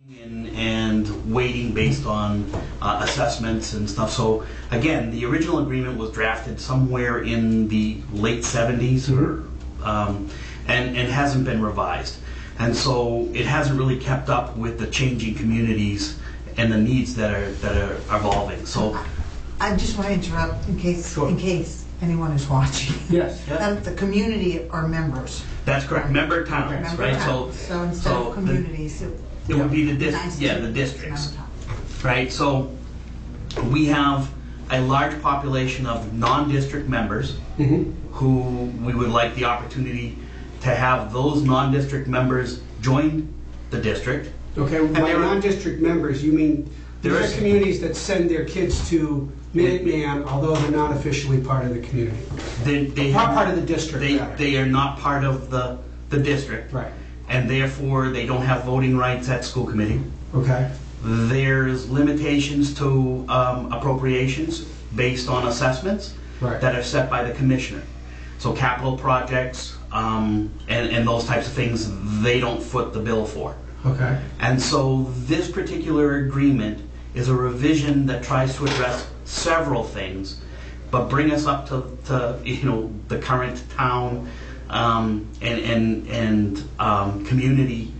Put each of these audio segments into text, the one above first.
and weighting based on assessments and stuff. So again, the original agreement was drafted somewhere in the late 70s, and hasn't been revised. And so it hasn't really kept up with the changing communities and the needs that are evolving. So I just want to interrupt in case anyone is watching. Yes. The community are members. That's correct. Member towns, right? Towns. So instead of communities, it would be the the districts, right? So we have a large population of non-district members who we would like the opportunity to have those non-district members join the district. Okay, by non-district members, you mean there are communities that send their kids to Minuteman, although they're not officially part of the community. They not part of the district. They are not part of the district. Right. And therefore they don't have voting rights at school committee. Okay. There's limitations to appropriations based on assessments that are set by the commissioner. So capital projects and those types of things, they don't foot the bill for. Okay. And so this particular agreement is a revision that tries to address several things, but bring us up to the current town and community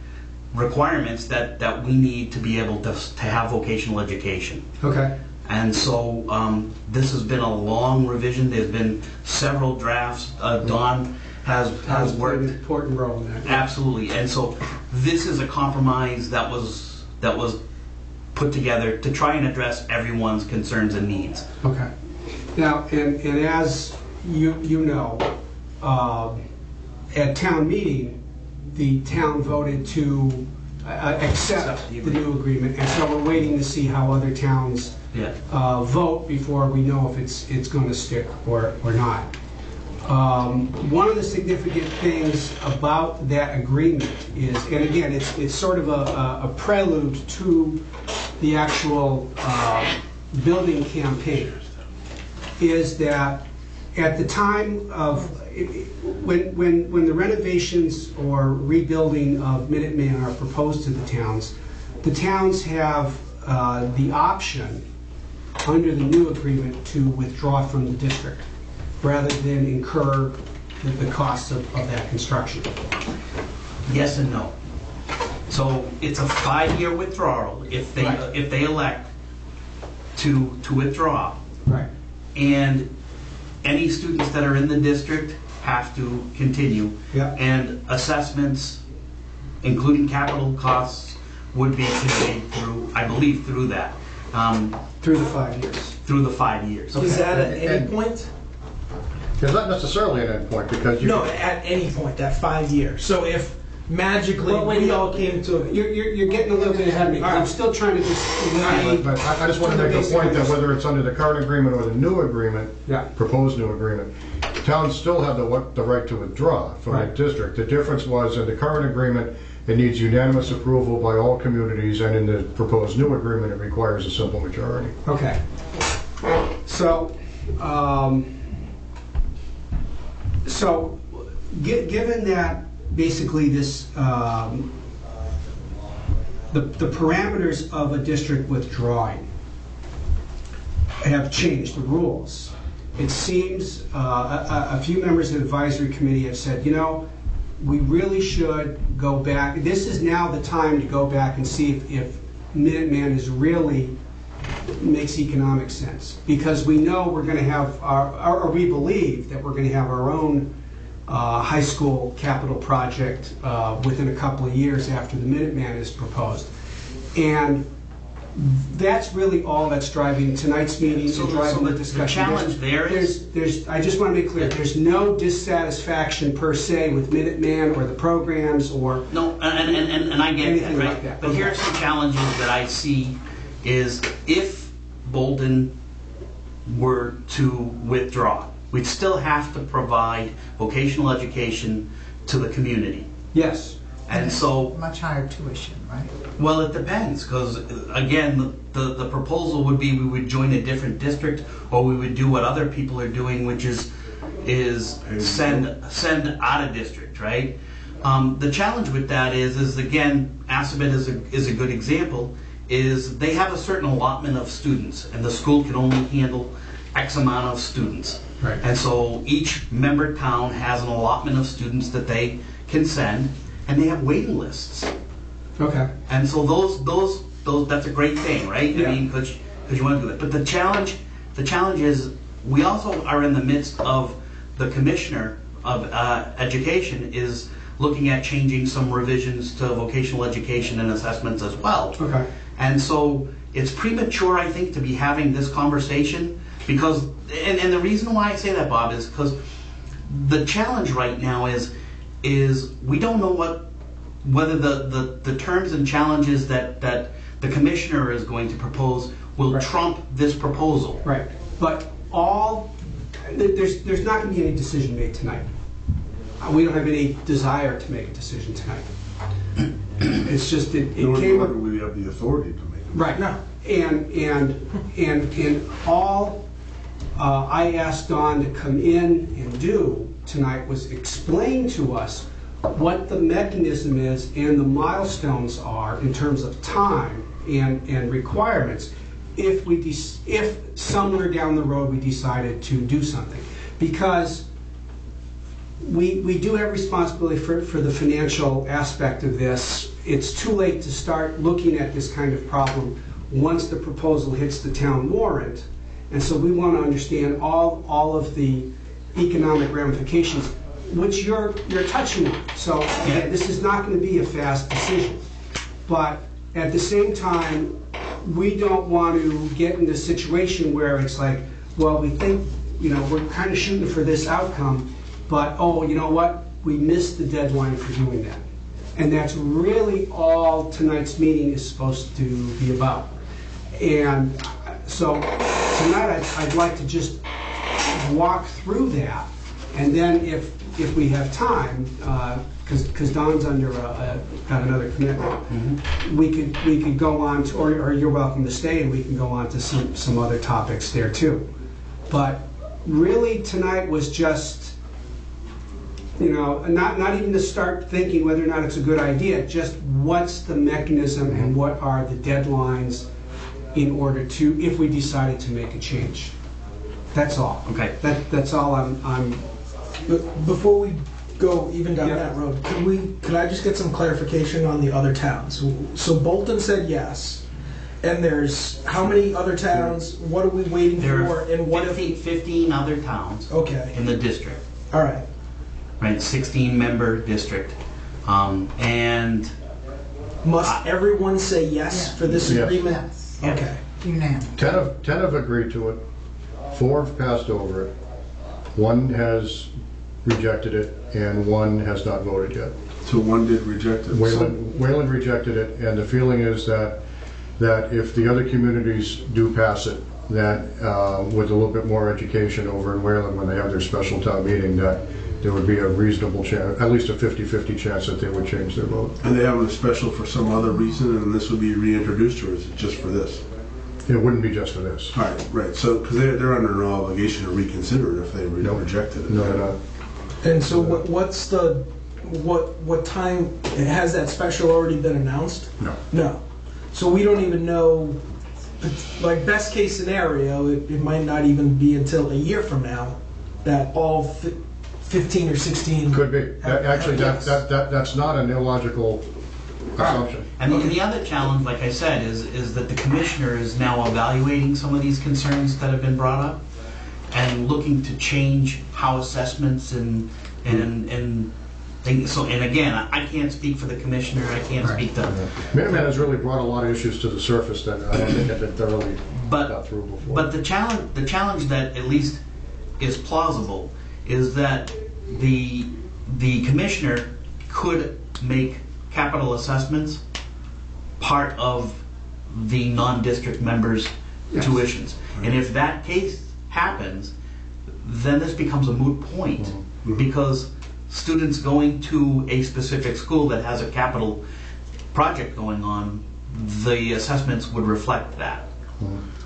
requirements that we need to be able to have vocational education. Okay. And so this has been a long revision. There's been several drafts. Don has worked an important role in that. Absolutely. And so this is a compromise that was put together to try and address everyone's concerns and needs. Okay. Now, and as you know, at town meeting, the town voted to accept the new agreement, and so we're waiting to see how other towns vote before we know if it's going to stick or not. One of the significant things about that agreement is, and again, it's sort of a prelude to the actual building campaign, is that at the time of when the renovations or rebuilding of Minuteman are proposed to the towns have the option under the new agreement to withdraw from the district rather than incur the costs of that construction. Yes and no. So it's a 5-year withdrawal if they elect to withdraw. Right. And any students that are in the district have to continue. Yeah. And assessments, including capital costs, would be conveyed through, I believe, through that. Through the 5 years. Through the 5 years. Okay. Is that at any point? It's not necessarily an end point because you at any point, that 5 years. So if magically we all came to you're getting a little bit ahead of me. I'm still trying to just but I just want to make a point that whether it's under the current agreement or the new agreement, proposed new agreement, towns still have the right to withdraw from the district. The difference was in the current agreement it needs unanimous approval by all communities, and in the proposed new agreement it requires a simple majority. Okay. So given that basically this the parameters of a district withdrawing have changed the rules. It seems a few members of the advisory committee have said, we really should go back. This is now the time to go back and see if Minuteman is really makes economic sense, because we know we're going to have or we believe that we're going to have our own high school capital project within a couple of years after the Minuteman is proposed. And that's really all that's driving tonight's meeting and driving the discussion. The challenge there's I just want to make clear, there's no dissatisfaction per se with Minuteman or the programs or and I get that, right? Like that. But here's the challenges that I see is if Bolton were to withdraw, we'd still have to provide vocational education to the community. Yes. And so much higher tuition, right? Well, it depends, because again, the proposal would be we would join a different district, or we would do what other people are doing, which is send out of district, right? The challenge with that is again, Assabet is a good example, is they have a certain allotment of students, and the school can only handle X amount of students. Right. And so each member town has an allotment of students that they can send, and they have waiting lists. Okay. And so those that's a great thing, right? Yeah. I mean, because you want to do it. But the challenge is we also are in the midst of the commissioner of education is looking at changing some revisions to vocational education and assessments as well. Okay. And so it's premature, I think, to be having this conversation because, and the reason why I say that, Bob, is because the challenge right now is we don't know whether the terms and challenges that the commissioner is going to propose will trump this proposal. Right. But there's not going to be any decision made tonight. We don't have any desire to make a decision tonight. It's just it came up. We have the authority to make it. Right. No. And all I asked Don to come in and do tonight was explain to us what the mechanism is and the milestones are in terms of time and requirements if somewhere down the road we decided to do something. Because we do have responsibility for the financial aspect of this. It's too late to start looking at this kind of problem once the proposal hits the town warrant. And so we want to understand all of the economic ramifications, which you're touching on. So again, this is not going to be a fast decision. But at the same time, we don't want to get in a situation where it's like, well, we think, we're kind of shooting for this outcome, but oh, you know what? We missed the deadline for doing that. And that's really all tonight's meeting is supposed to be about. And so tonight I'd like to just walk through that, and then if we have time, because Don's got another commitment, we could go on to, or you're welcome to stay, and we can go on to some other topics there too. But really tonight was just, not even to start thinking whether or not it's a good idea, just what's the mechanism and what are the deadlines in order to, if we decided to make a change. That's all. Okay. That's all I'm. Before we go even down that road, could I just get some clarification on the other towns? So Bolton said yes, and there's how many other towns? What are we waiting for? And what 15 other towns. Okay. In the district. All right. Right, 16-member district, and must everyone say yes for this agreement? Yes. Okay. Unanimous. 10 have agreed to it, 4 have passed over it, 1 has rejected it, and 1 has not voted yet. So 1 did reject it. Wayland rejected it, and the feeling is that if the other communities do pass it, that with a little bit more education over in Wayland when they have their special town meeting, that there would be a reasonable chance, at least a 50-50 chance that they would change their vote. And they have a special for some other reason, and this would be reintroduced, or is it just for this? It wouldn't be just for this. Right. So, because they're under no obligation to reconsider it if they rejected it. No, they're not. And so what's the, what time, has that special already been announced? No. No. So we don't even know, like best case scenario, it might not even be until a year from now that all 15 or 16 could be. Actually, that's not an illogical assumption. And the other challenge, like I said, is that the commissioner is now evaluating some of these concerns that have been brought up and looking to change how assessments and things. So, and again, I can't speak for the commissioner. I can't speak to. Minuteman has really brought a lot of issues to the surface that I don't think have been thoroughly got through before. But the challenge that at least is plausible is that the commissioner could make capital assessments part of the non-district members' tuitions. And if that case happens, then this becomes a moot point because students going to a specific school that has a capital project going on, the assessments would reflect that.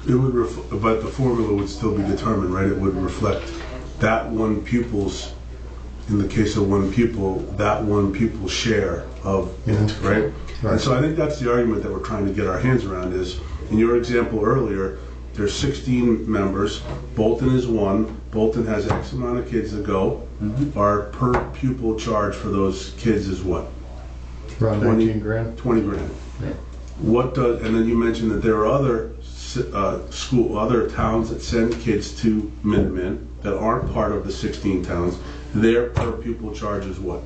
It would, but the formula would still be determined, right? It would reflect that one pupil's in the case of one pupil, that one pupil share of it, right? And so I think that's the argument that we're trying to get our hands around is, in your example earlier, there's 16 members, Bolton is one, Bolton has X amount of kids that go. Our per pupil charge for those kids is what? Around 19 grand? 20 grand. What does, and then you mentioned that there are other other towns that send kids to Minuteman that aren't part of the 16 towns. Their per pupil charge is what?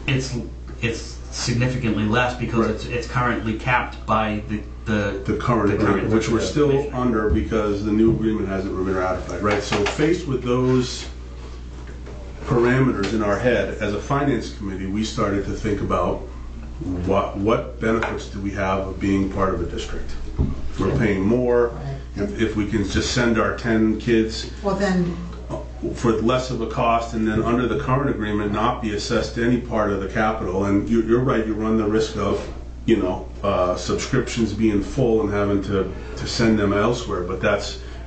It's significantly less because it's currently capped by the current agreement, which we're still under because the new agreement hasn't been ratified, right? So faced with those parameters in our head, as a finance committee, we started to think about what benefits do we have of being part of a district. We're paying more. If we can just send our 10 kids for less of a cost, and then under the current agreement not be assessed to any part of the capital. And you're right, you run the risk of subscriptions being full and having to send them elsewhere. But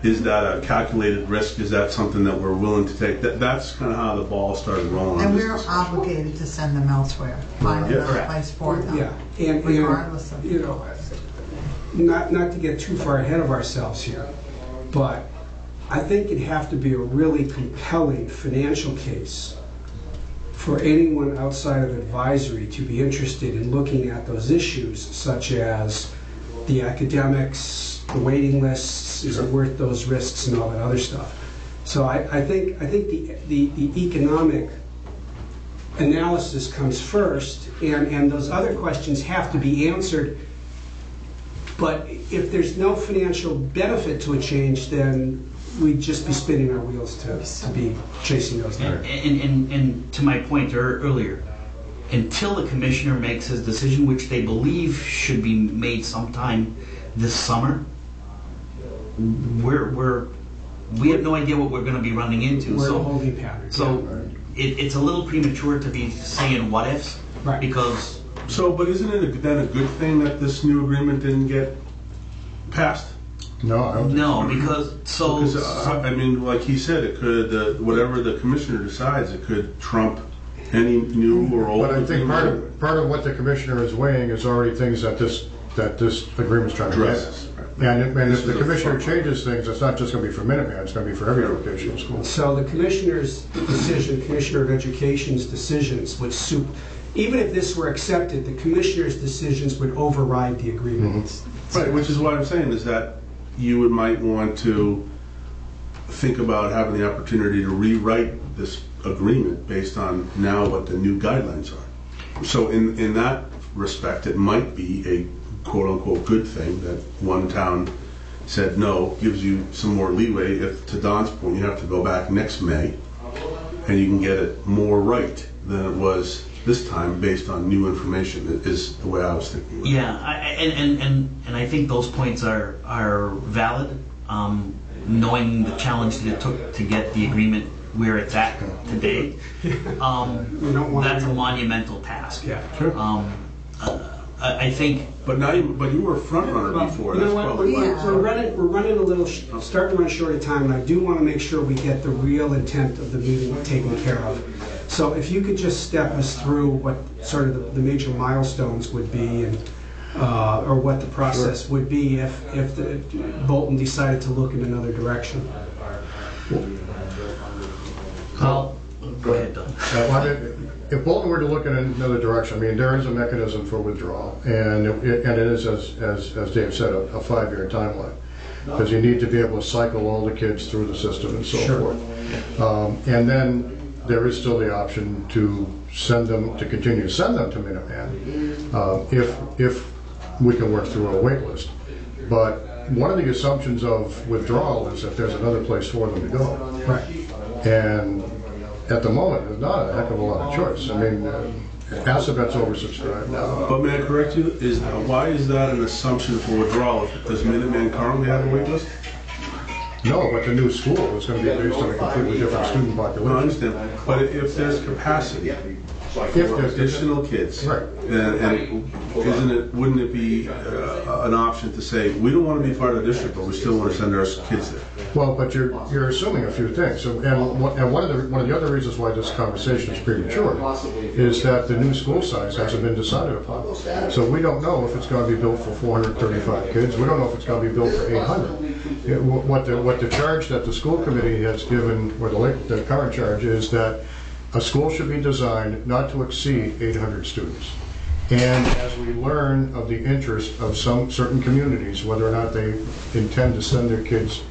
is that a calculated risk? Is that something that we're willing to take? That's kind of how the ball started rolling. And we're obligated to send them elsewhere, find another place for them. Yeah, and regardless of not to get too far ahead of ourselves here, but I think it'd have to be a really compelling financial case for anyone outside of advisory to be interested in looking at those issues, such as the academics, the waiting lists, is it worth those risks, and all that other stuff. So I think the economic analysis comes first, and those other questions have to be answered. But if there's no financial benefit to a change, then we'd just be spinning our wheels to be chasing those numbers. And to my point earlier, until the commissioner makes his decision, which they believe should be made sometime this summer, we have no idea what we're going to be running into. We're in a holding pattern. So it's a little premature to be saying what ifs, right? Because but isn't it then a good thing that this new agreement didn't get passed? No, I don't think so. Because I mean, like he said, it could whatever the commissioner decides, it could trump any new or old. But I think part of what the commissioner is weighing is already things that this agreement's trying to address. And if the commissioner changes things, it's not just going to be for Minuteman, it's going to be for every vocational school. So the commissioner's decision, Commissioner of Education's decisions would even if this were accepted, the commissioner's decisions would override the agreement. Mm-hmm. Right, which is what I'm saying is that you might want to think about having the opportunity to rewrite this agreement based on now what the new guidelines are. So in that respect, it might be a quote-unquote good thing that one town said no, gives you some more leeway. If, to Don's point, you have to go back next May and you can get it more right than it was this time based on new information, is the way I was thinking. Yeah, and I think those points are valid, knowing the challenge that it took to get the agreement where it's at today. That's a monumental task. Yeah, sure. I think, but you were a front runner before. You know what? We're running a little, starting to run short of time, and I do want to make sure we get the real intent of the meeting taken care of. So if you could just step us through what sort of the major milestones would be, and or what the process would be if Bolton decided to look in another direction. go ahead, Don. If Bolton were to look in another direction, I mean, there is a mechanism for withdrawal, and it is, as Dave said, a 5-year timeline, because you need to be able to cycle all the kids through the system and so forth. And then there is still the option to continue to send them to Minuteman if we can work through a wait list. But one of the assumptions of withdrawal is that there's another place for them to go. Right. And at the moment, there's not a heck of a lot of choice. I mean, Assabet's oversubscribed now. But may I correct you? Why is that an assumption for withdrawal? Does Minuteman currently have a wait list? No, but the new school is going to be based on a completely different student population. No, I understand. But if there's capacity, for additional kids. Right. And wouldn't it be an option to say, we don't want to be part of the district, but we still want to send our kids there? Well, but you're assuming a few things, and one of the other reasons why this conversation is premature is that the new school size hasn't been decided upon. So we don't know if it's going to be built for 435 kids. We don't know if it's going to be built for 800. What the charge that the school committee has given, or the current charge, is that a school should be designed not to exceed 800 students. And as we learn of the interest of some certain communities, whether or not they intend to send their kids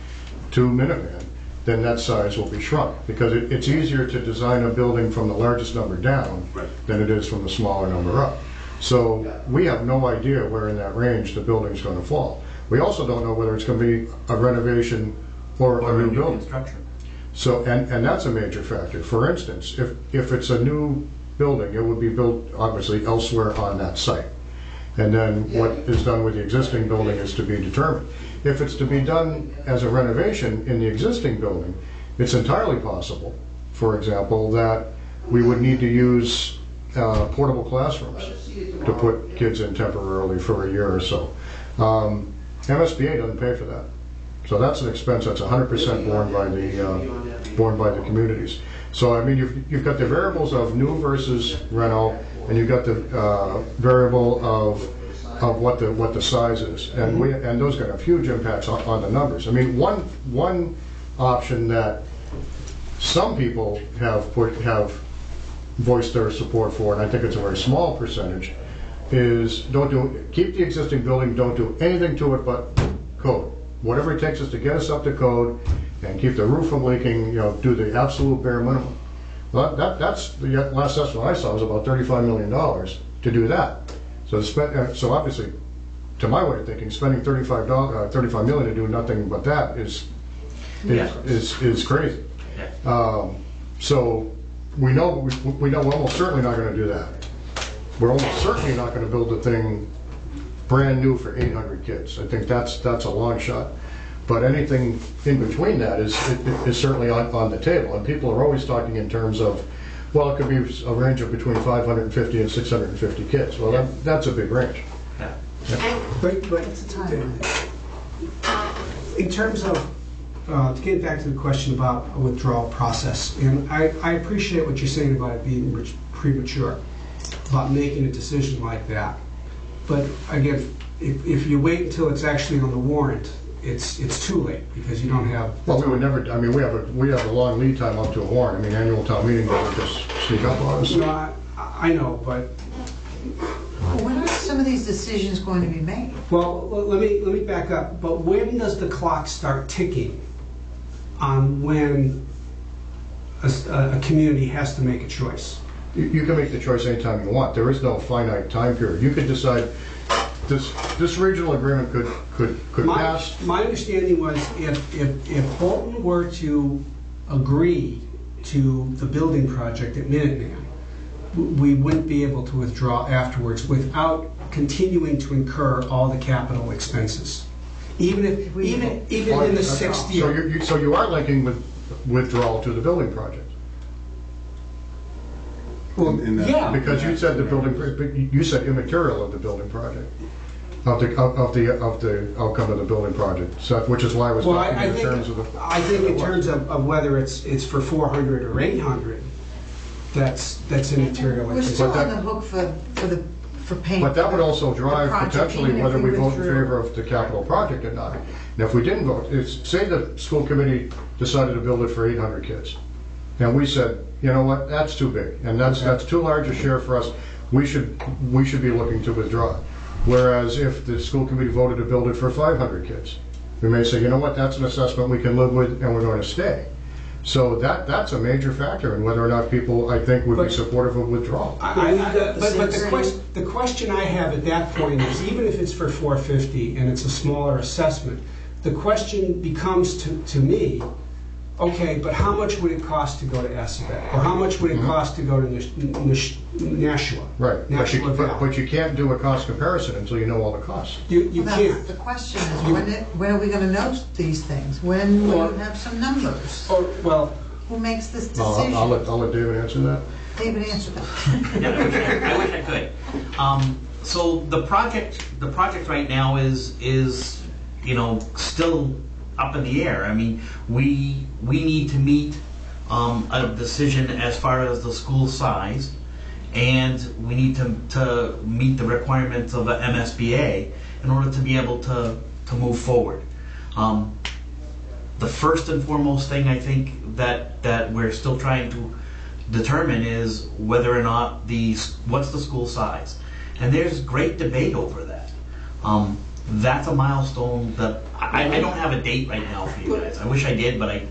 to Minuteman, then that size will be shrunk. Because it's easier to design a building from the largest number down than it is from the smaller number up. So we have no idea where in that range the building's going to fall. We also don't know whether it's going to be a renovation or a new building. Construction. So, and that's a major factor. For instance, if it's a new building, it would be built obviously elsewhere on that site. And then what is done with the existing building is to be determined. If it's to be done as a renovation in the existing building, it's entirely possible, for example, that we would need to use portable classrooms to put kids in temporarily for a year or so. MSBA doesn't pay for that. So that's an expense that's 100% borne by the communities. So I mean, you've got the variables of new versus reno, and you've got the variable of what the size is, and those are going to have huge impacts on the numbers. I mean, one option that some people have voiced their support for, and I think it's a very small percentage, is keep the existing building, don't do anything to it but code. Whatever it takes us to get us up to code and keep the roof from leaking, do the absolute bare minimum. Well, that's the last estimate I saw was about $35 million to do that. So obviously, to my way of thinking, spending $35 million to do nothing but that is crazy. So we know we're almost certainly not going to do that. We're almost certainly not going to build the thing brand new for 800 kids. I think that's a long shot. But anything in between that is certainly on the table. And people are always talking in terms of, well, it could be a range of between 550 and 650 kids. Well, that's a big range. Yeah. But It's a timeline. in terms of, to get back to the question about a withdrawal process, and I appreciate what you're saying about it being premature, about making a decision like that. But again, if you wait until it's actually on the warrant, it's too late because you don't have. Well, we would never. I mean, we have a long lead time up to a warrant. I mean, annual town meeting doesn't just sneak up on us. No, I know, but. Well, when are some of these decisions going to be made? Well, let me back up. But when does the clock start ticking on when a community has to make a choice? You can make the choice anytime you want. There is no finite time period. You could decide this regional agreement could pass. My understanding was if Bolton were to agree to the building project at Minuteman, we wouldn't be able to withdraw afterwards without continuing to incur all the capital expenses, even in the sixth year. So you are linking with withdrawal to the building project. Well, yeah, because you said the building, you said immaterial of the building project, of the outcome of the building project. So, which is why I was talking in terms of the. I think in terms of whether it's for 400 or 800, that's immaterial. We're still on the hook for paying. But that would also drive potentially whether we vote in favor of the capital project or not. Now, if we didn't vote, say the school committee decided to build it for 800 kids, and we said, you know what, that's too big, and that's too large a share for us. We should be looking to withdraw. Whereas if the school committee voted to build it for 500 kids, we may say, you know what, that's an assessment we can live with, and we're going to stay. So that's a major factor in whether or not people, I think, would be supportive of withdrawal. But the question I have at that point is, even if it's for 450 and it's a smaller assessment, the question becomes to me, okay, but how much would it cost to go to Assabet? Or how much would it cost to go to Nashua? Right, but you can't do a cost comparison until you know all the costs. You can't. The question is, when are we going to know these things? When will you have some numbers? Well, who makes this decision? I'll let David answer that. David, answer that. Yeah, I wish I could. So the project right now is still up in the air. I mean, we need to meet a decision as far as the school size, and we need to meet the requirements of the MSBA in order to be able to move forward. The first and foremost thing I think that we're still trying to determine is whether or not what's the school size, and there's great debate over that. That's a milestone that I don't have a date right now for you guys. I wish I did, but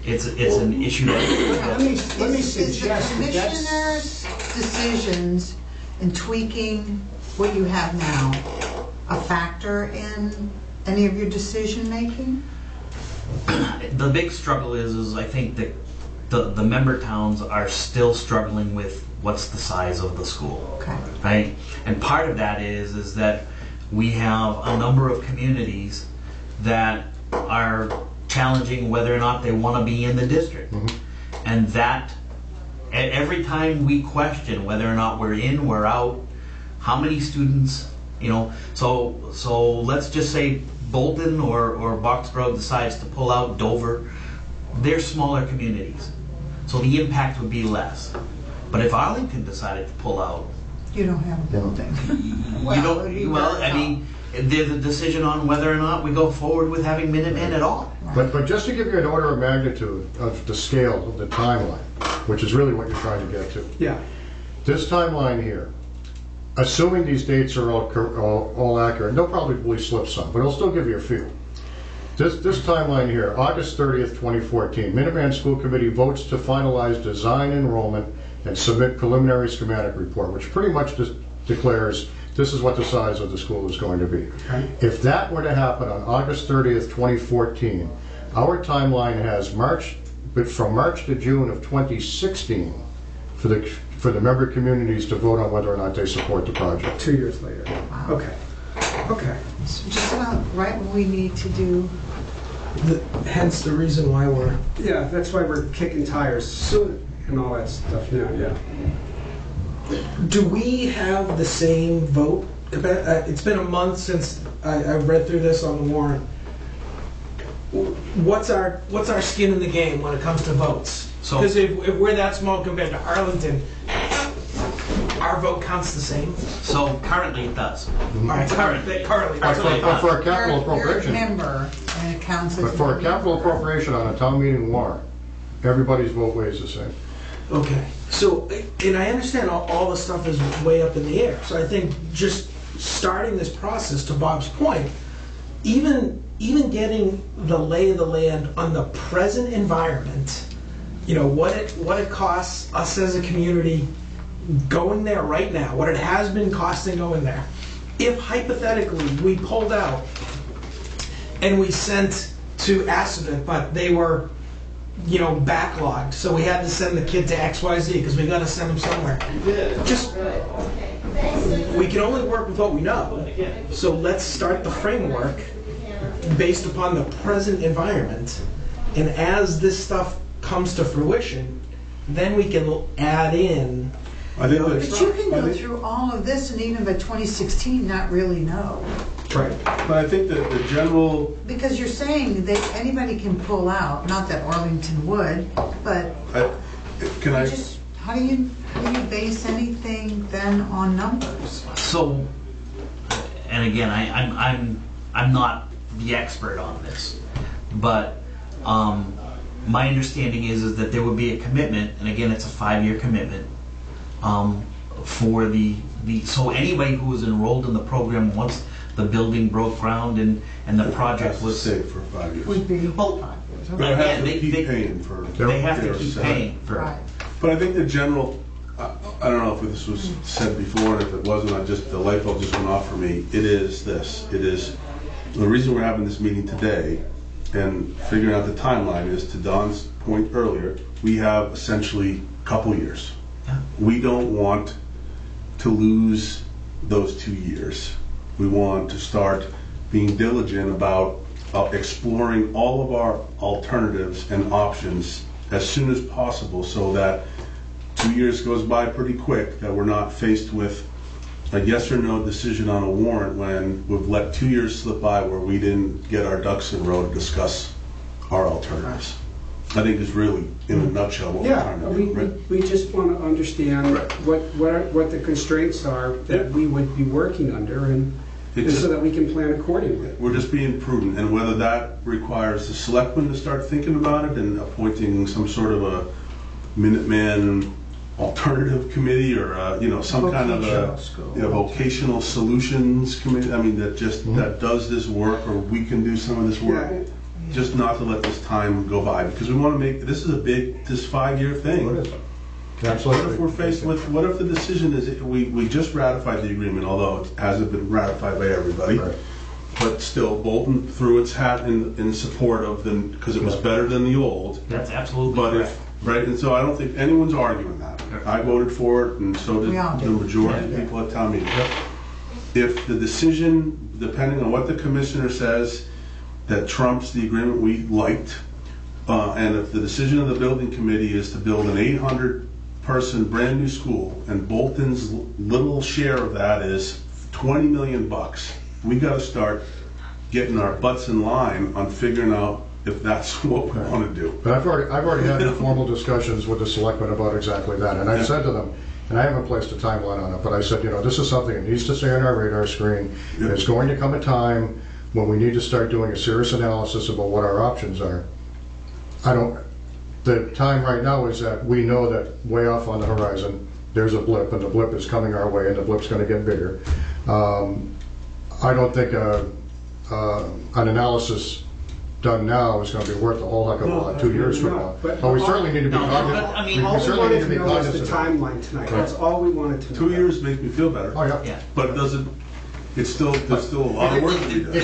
it's an issue that. Let me Is the suggest that that's... commissioner's decisions in tweaking what you have now a factor in any of your decision making? The big struggle is I think that the member towns are still struggling with what's the size of the school. Okay. Right? And part of that is that we have a number of communities that are challenging whether or not they want to be in the district. Mm-hmm. And that every time we question whether or not we're in, we're out, how many students, so let's just say Bolton or Boxborough decides to pull out Dover, they're smaller communities. So the impact would be less. But if Arlington decided to pull out, You don't have a building. I mean, there's a decision on whether or not we go forward with having Minutemen at all. But just to give you an order of magnitude of the scale of the timeline, which is really what you're trying to get to. Yeah. This timeline here, assuming these dates are all accurate, they'll probably slip some, but it'll still give you a feel. This timeline here, August 30th, 2014, Minuteman School Committee votes to finalize design enrollment and submit preliminary schematic report, which pretty much declares this is what the size of the school is going to be. Okay. If that were to happen on August 30th, 2014, our timeline has from March to June of 2016 for the member communities to vote on whether or not they support the project. 2 years later. Wow. Okay. Okay. So just about right what we need to do. Hence the reason why we're... Yeah, that's why we're kicking tires and all that stuff now, yeah. Do we have the same vote? It's been a month since I read through this on the warrant. What's our skin in the game when it comes to votes? Because if we're that small compared to Arlington, our vote counts the same. So currently it does. All right, currently. But for a capital appropriation. You're a member, and it counts as But for a capital appropriation on a town meeting warrant, everybody's vote weighs the same. Okay. So, and I understand all the stuff is way up in the air. So I think just starting this process, to Bob's point, even getting the lay of the land on the present environment, what it costs us as a community going there right now, what it has been costing going there. If hypothetically we pulled out and we sent to Assabet, but they were backlogged, so we had to send the kid to XYZ because we got to send them somewhere. Just, we can only work with what we know. So let's start the framework based upon the present environment, and as this stuff comes to fruition, then we can add in. But you can go through all of this and even by 2016 not really know. Right. But I think that the general... Because you're saying that anybody can pull out, not that Arlington would, but how do you base anything then on numbers? So, and again, I'm not the expert on this, but my understanding is that there would be a commitment, and again, it's a 5-year commitment. For so anybody who was enrolled in the program once the building broke ground and the project was safe for 5 years. Would be They have to keep paying for. They have to keep paying for. right. But I think the general, I don't know if this was said before, and if it wasn't, the light bulb just went off for me. It is this. It is the reason we're having this meeting today and figuring out the timeline is, to Don's point earlier, we have essentially a couple years. Yeah. We don't want to lose those 2 years. We want to start being diligent about exploring all of our alternatives and options as soon as possible, so that 2 years goes by pretty quick, that we're not faced with a yes or no decision on a warrant when we've let 2 years slip by where we didn't get our ducks in a row to discuss our alternatives. I think is really, in a nutshell, what we're trying to do. Right? We just want to understand Right. what the constraints are that we would be working under, and so that we can plan accordingly. We're just being prudent, and whether that requires the selectmen to start thinking about it and appointing some sort of a Minuteman alternative committee, or some kind of a vocational solutions committee. I mean, that just that does this work, or we can do some of this work. Yeah. Just not to let this time go by, because we want to make this is a big 5-year thing. What is it? Absolutely. What if we're faced with, what if the decision is, we just ratified the agreement, although it hasn't been ratified by everybody, right. But still, Bolton threw its hat in support of the, because it was better than the old. That's absolutely but correct. Right, and so I don't think anyone's arguing that. I voted for it, and so did the majority of people at town meeting. If the decision, depending on what the commissioner says, that trumps the agreement we liked, and if the decision of the building committee is to build an 800-person brand new school, and Bolton's little share of that is $20 million, we got to start getting our butts in line on figuring out if that's what we want to do. But I've already had informal discussions with the selectmen about exactly that, and I said to them, and I haven't placed a timeline on it, but I said, this is something that needs to stay on our radar screen. There's going to come a time when we need to start doing a serious analysis about what our options are. The time right now is that we know that way off on the horizon, there's a blip, and the blip is coming our way, and the blip's going to get bigger. I don't think an analysis done now is going to be worth a whole heck of a lot 2 years from now. But we certainly need to be cognizant. All we wanted to know is the timeline tonight. That's all we wanted to know. 2 years makes me feel better. Oh yeah. But it doesn't. There's still a lot of work to be done. The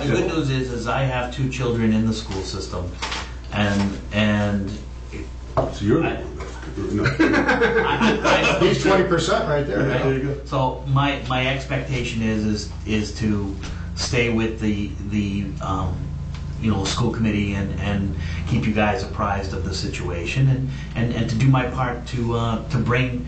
good news is I have 2 children in the school system, and so you're he's 20% right there. Right? There you go. So my expectation is to stay with the school committee and keep you guys apprised of the situation, and to do my part to bring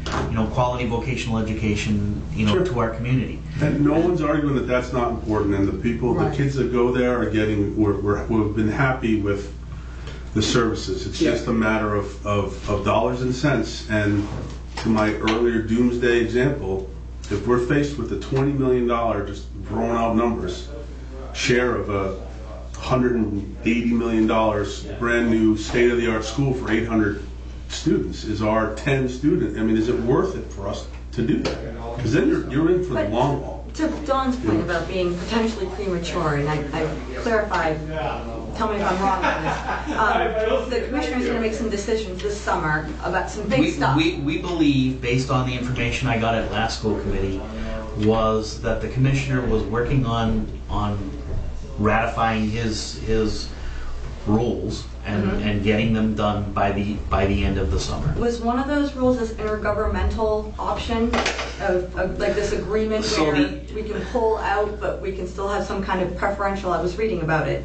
quality vocational education to our community. And no one's arguing that that's not important, and the kids that go there are getting, we've been happy with the services. It's just a matter of dollars and cents. And to my earlier doomsday example, if we're faced with a $20 million, just throwing out numbers, share of a $180 million brand new state-of-the-art school for 800 students is our 10 student. I mean, is it worth it for us to do that? Because then you're in for the long haul. To Dawn's point about being potentially premature, and I clarified, tell me if I'm wrong on this, the commissioner's going to make some decisions this summer about some big stuff. We believe, based on the information I got at last school committee, was that the commissioner was working on ratifying his rules and getting them done by the end of the summer. Was one of those rules this intergovernmental option of like this agreement where we can pull out, but we can still have some kind of preferential? I was reading about it.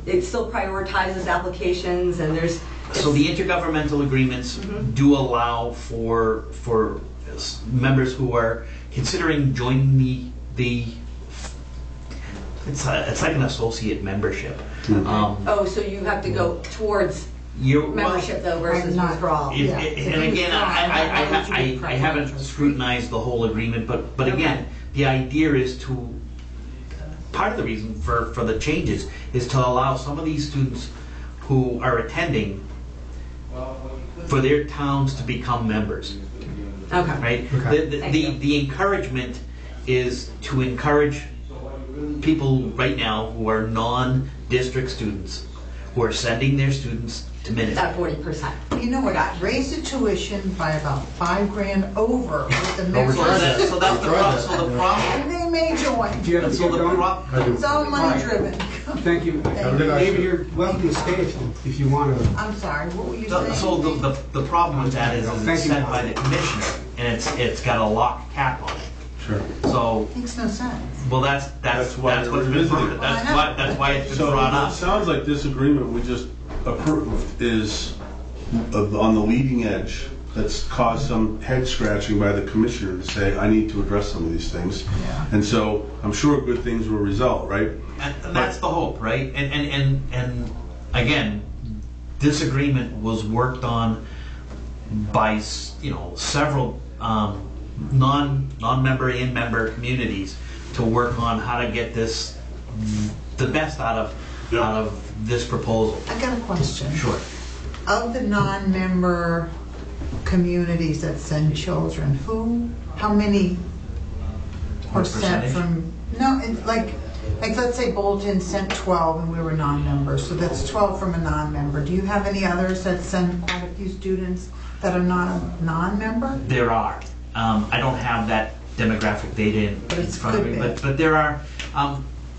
It still prioritizes applications, and there's. So the intergovernmental agreements do allow for members who are considering joining the it's like an associate membership. So you have to go towards membership though versus withdrawal. And again, I haven't scrutinized the whole agreement, but again, the idea is to, part of the reason for the changes is to allow some of these students who are attending for their towns to become members. Okay. Right? Okay. The encouragement is to encourage people right now who are non-district students who are sending their students to Minuteman. That 40%. You know what? Raise the tuition by about $5,000 over with the members. So that's the problem. So the problem. And they may join. It's all money driven. Thank you. David, you're welcome to stay if you want to. I'm sorry. What were you saying? So the problem with that is it's set by the commissioner, and it's got a lock cap on it. Sure. So makes no sense. Well, that's why it's been that's why it's been brought up. It sounds like this agreement we just approved is on the leading edge that's caused some head scratching by the commissioner to say, I need to address some of these things. Yeah. And so I'm sure good things will result, right? And that's the hope, right? And again, this agreement was worked on by several non-member and member communities to work on how to get this the best out of this proposal. I got a question. Sure. Of the non-member communities that send children, how many are sent from? No, like let's say Bolton sent 12 and we were non-members, so that's 12 from a non-member. Do you have any others that send quite a few students that are not a non-member? There are. I don't have that demographic data in front of me, but there are.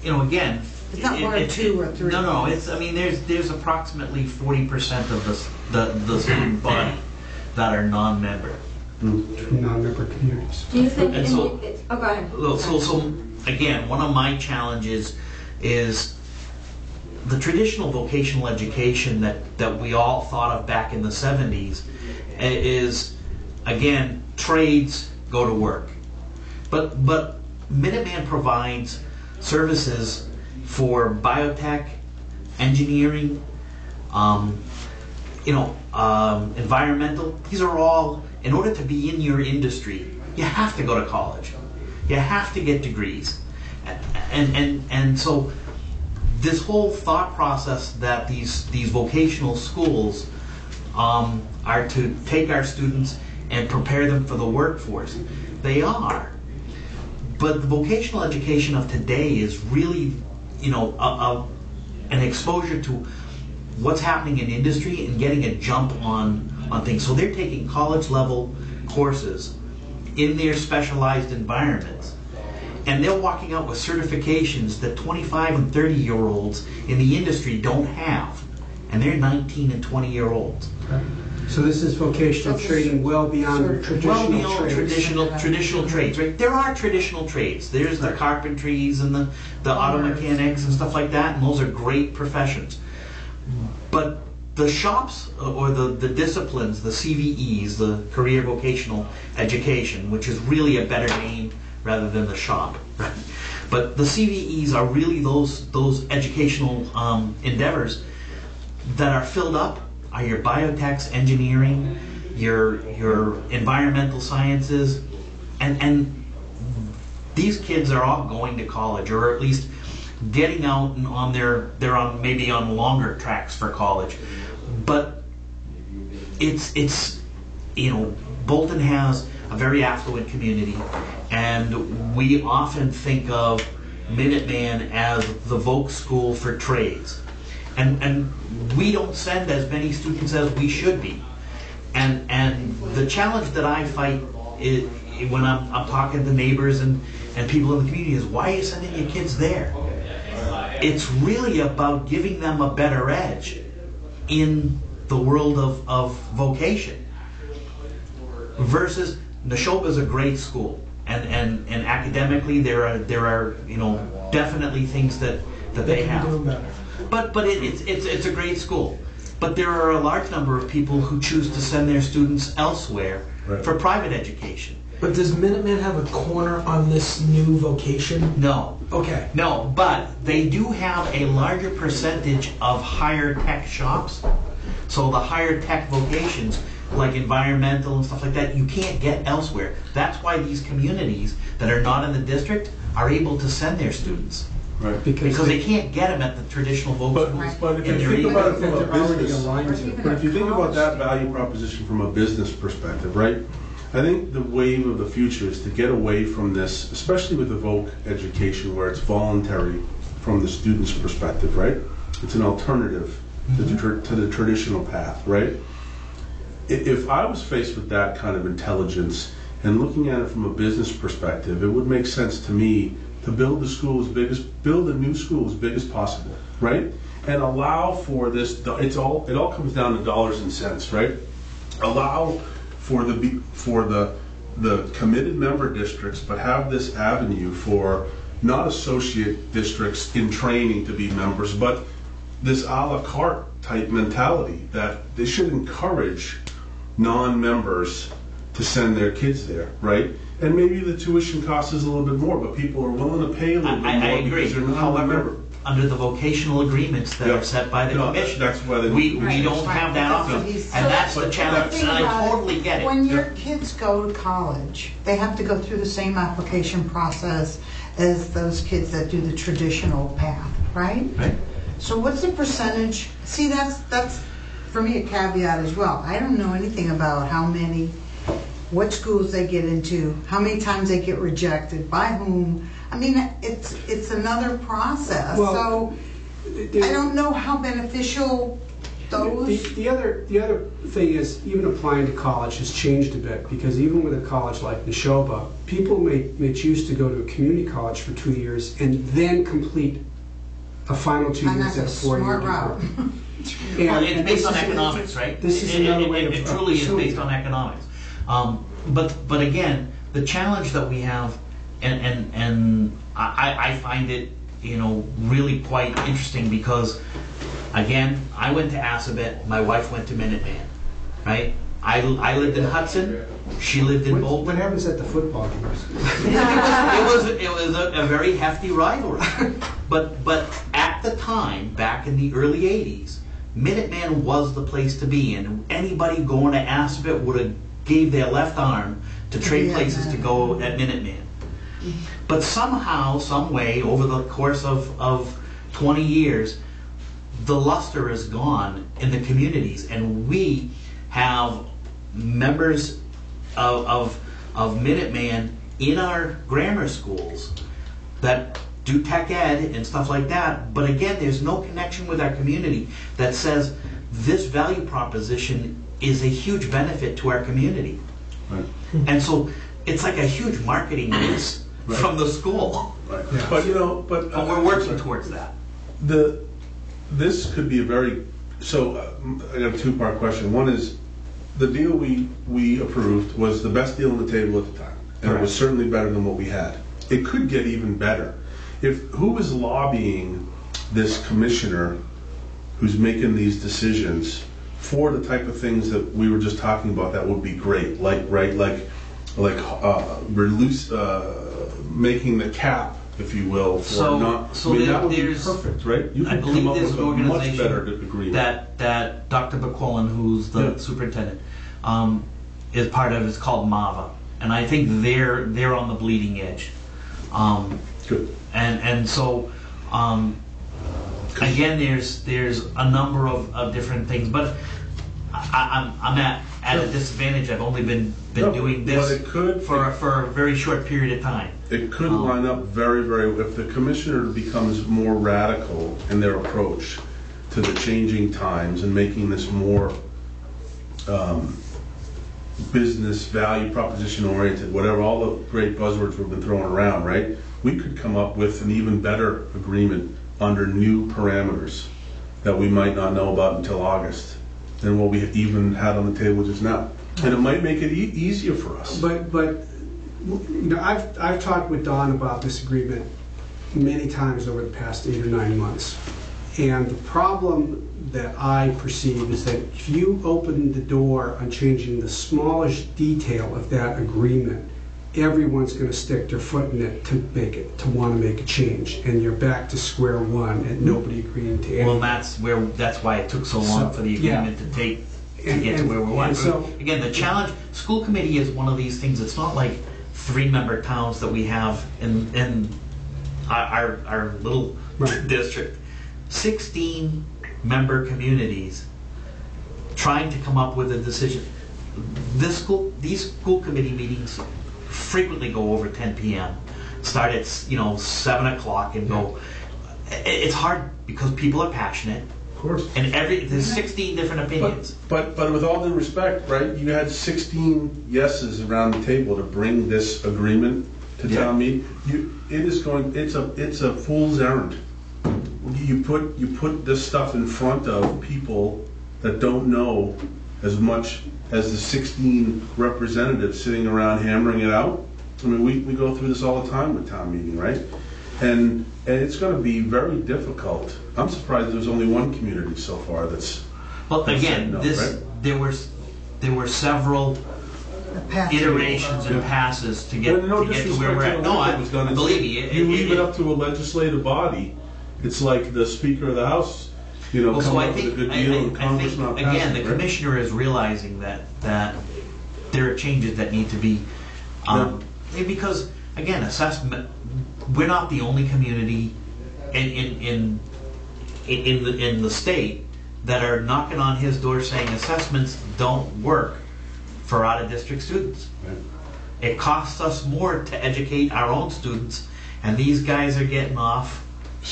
Again, it's not one or two or three. No. There's approximately 40% of the student body that are non-member. Non-member communities. Do you think? So, go ahead. So again, one of my challenges is the traditional vocational education that we all thought of back in the 70s is, again, trades go to work. But Minuteman provides services for biotech, engineering, environmental. These are all, in order to be in your industry, you have to go to college. You have to get degrees. And so this whole thought process that these vocational schools are to take our students and prepare them for the workforce. They are. But the vocational education of today is really, an exposure to what's happening in industry and getting a jump on things. So they're taking college level courses in their specialized environments. And they're walking out with certifications that 25 and 30-year-olds in the industry don't have. And they're 19 and 20-year-olds. So this is vocational training well beyond traditional trades, right? There are traditional trades. There's the carpentries and the auto mechanics and stuff like that, and those are great professions. But the shops or the disciplines, the CVEs, the career vocational education, which is really a better name rather than the shop, right? But the CVEs are really those educational endeavors that are filled up. Are your biotechs, engineering, your environmental sciences, and these kids are all going to college, or at least getting out and they're on longer tracks for college. But it's Bolton has a very affluent community, and we often think of Minuteman as the Voc School for trades. And we don't send as many students as we should be. And the challenge that I fight is, when I'm talking to neighbors and people in the community, is, why are you sending your kids there? It's really about giving them a better edge in the world of vocation. Versus Neshoba is a great school, and academically there are definitely things that they have. But it's a great school. But there are a large number of people who choose to send their students elsewhere for private education. But does Minuteman have a corner on this new vocation? No. Okay. No, but they do have a larger percentage of higher tech shops. So the higher tech vocations, like environmental and stuff like that, you can't get elsewhere. That's why these communities that are not in the district are able to send their students. Right. Because they can't get them at the traditional voc schools. But if you think about it from a business, but if you think about that value proposition from a business perspective, right? I think the wave of the future is to get away from this, especially with the voc education, where it's voluntary from the student's perspective, right? It's an alternative to the traditional path, right? If I was faced with that kind of intelligence and looking at it from a business perspective, it would make sense to me to build a new school as big as possible, right? And allow for this. It all comes down to dollars and cents, right? Allow for the committed member districts, but have this avenue for not associate districts in training to be members, but this a la carte type mentality that they should encourage non-members to send their kids there, right? And maybe the tuition cost is a little bit more, but people are willing to pay a little bit more I agree. because they're not a However, member. under the vocational agreements that Yeah. are set by the No, commission, that's why they- we Right. don't have that That's what option. he's- And that's the But challenge, Think and I about it. totally get it. When your kids go to college, they have to go through the same application process as those kids that do the traditional path, right? Right? So what's the percentage? See, that's for me a caveat as well. I don't know anything about what schools they get into, how many times they get rejected, by whom. I mean, it's another process. Well, So I don't know how beneficial those. The other thing is, even applying to college has changed a bit, because even with a college like Neshoba, people may choose to go to a community college for 2 years and then complete a final 2 And years that's at a a 4-year smart route. degree. Well, it's And based this on is- economics, right? This is another way It of truly is pursuing based it. on economics. But again, the challenge that we have, and I find it, really quite interesting because, again, I went to Assabet, my wife went to Minuteman, right? I lived in Hudson, she lived in What Bolton. happens at the football games? It was a very hefty rivalry. But at the time, back in the early 80s, Minuteman was the place to be, and anybody going to Assabet would have gave their left arm to trade Yeah, places to go at Minuteman. But somehow, some way, over the course of 20 years, the luster is gone in the communities, and we have members of Minuteman in our grammar schools that do tech ed and stuff like that, but again, there's no connection with our community that says this value proposition is a huge benefit to our community. Right. And so it's like a huge marketing miss Right. from the school. Right. Yeah. But But we're working towards that. This could be a very, so I got a two-part question. One is, the deal we approved was the best deal on the table at the time, and it was certainly better than what we had. It could get even better. Who is lobbying this commissioner who's making these decisions for the type of things that we were just talking about that would be great, like reduce, making the cap, if you will, for So that would be there's- perfect, right? You I could believe come up there's with an a much organization better agreement. that Dr. McQuillan, who's the Yeah. superintendent, is part of. It's called MAVA, and I think they're on the bleeding edge. Good. And so again, there's a number of different things, but I'm at a disadvantage. I've only been No, doing but this it could- for a very short period of time. It could line up very, very, if the commissioner becomes more radical in their approach to the changing times and making this more business value proposition oriented, whatever, all the great buzzwords we've been throwing around, right? We could come up with an even better agreement under new parameters that we might not know about until August than what we even had on the table just now. And it might make it easier for us. But I've talked with Don about this agreement many times over the past 8 or 9 months. And the problem that I perceive is that if you open the door on changing the smallest detail of that agreement, everyone's going to stick their foot in it to want to make a change, and you're back to square one and nobody agreeing to anything. Well, that's why it took so long So, for the yeah. agreement to And- get to and- where we want. and so- Again, the challenge, school committee is one of these things. It's not like 3-member towns that we have in our little Right. district. 16-member communities trying to come up with a decision. These school committee meetings frequently go over 10 p.m. Start at 7 o'clock and go. It's hard because people are passionate. Of course. And there's 16 different opinions. But with all due respect, right, you had 16 yeses around the table to bring this agreement to town meeting. It's a fool's errand. You put this stuff in front of people that don't know as much as the 16 representatives sitting around hammering it out. I mean, we go through this all the time with town meeting, right? And it's going to be very difficult. I'm surprised there's only one community so far that's. Well, again, no, this right? there were several iterations and passes to get no to where disrespect we're to at. the No, work I that was done. believe me. You leave it up to a legislative body. It's like the Speaker of the House, Well, so come I up with a think, good deal and I Congress think not again, passing the it, right? commissioner is realizing that there are changes that need to be, because again, assessment. We're not the only community in the state that are knocking on his door saying assessments don't work for out of district students. Right. It costs us more to educate our own students, and these guys are getting off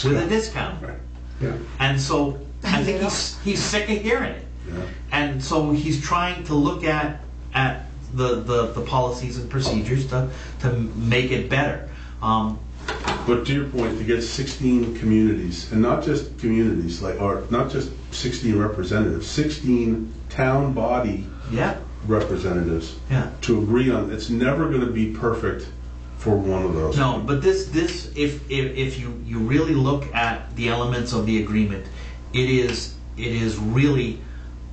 with a discount. Right. Yeah. And so I think he's sick of hearing it. Yeah. And so he's trying to look at the policies and procedures to make it better. But to your point, to get 16 communities, and not just communities, or not just 16 representatives, 16 town body Yeah, representatives yeah. to agree on, it's never going to be perfect for one of those. No, but this if you really look at the elements of the agreement, it is really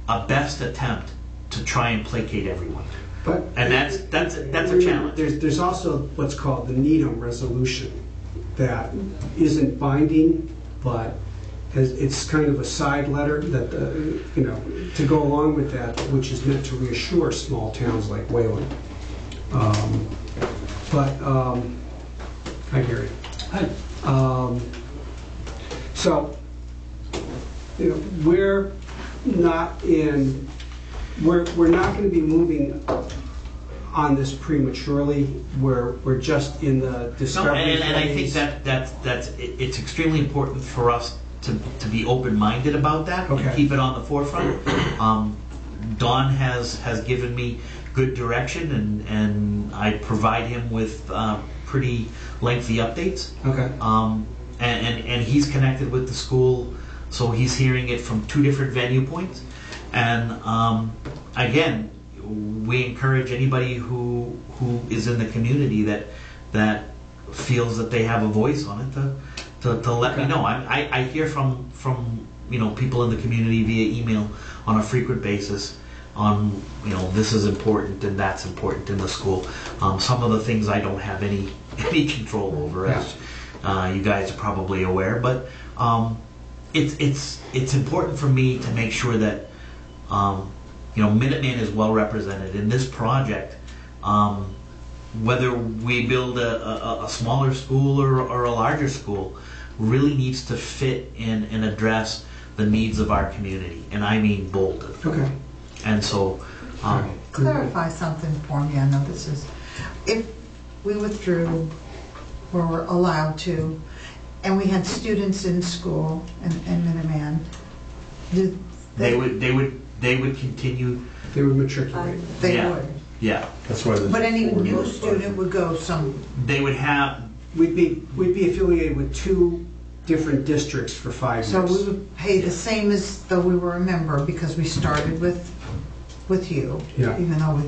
a best attempt to try and placate everyone. But And that's a challenge. There's also what's called the Needham Resolution that isn't binding, but it's kind of a side letter that to go along with that, which is meant to reassure small towns like Wayland. I hear you. So we're not going to be moving on this prematurely. We're just in the discovery and I think phase. it's extremely important for us to be open-minded about that Okay. and keep it on the forefront. Don has given me good direction, and I provide him with pretty lengthy updates. Okay. And he's connected with the school, so he's hearing it from two different venue points. And again, we encourage anybody who is in the community that feels that they have a voice on it to let me know. I hear from people in the community via email on a frequent basis on this is important and that's important in the school. Some of the things I don't have any control over, as you guys are probably aware, but it's important for me to make sure that Minuteman is well represented in this project. Whether we build a smaller school or a larger school, really needs to fit in and address the needs of our community, and I mean Bolton. Okay. And so, Clarify something for me. I know this is, if we withdrew or were allowed to, and we had students in school in Minuteman, they would continue. They would matriculate. They Yeah. would. Yeah, That's why. But any new student would go they would have. We'd be affiliated with two different districts for 5 years. So we would pay the same as though we were a member because we started with you. Yeah. Even though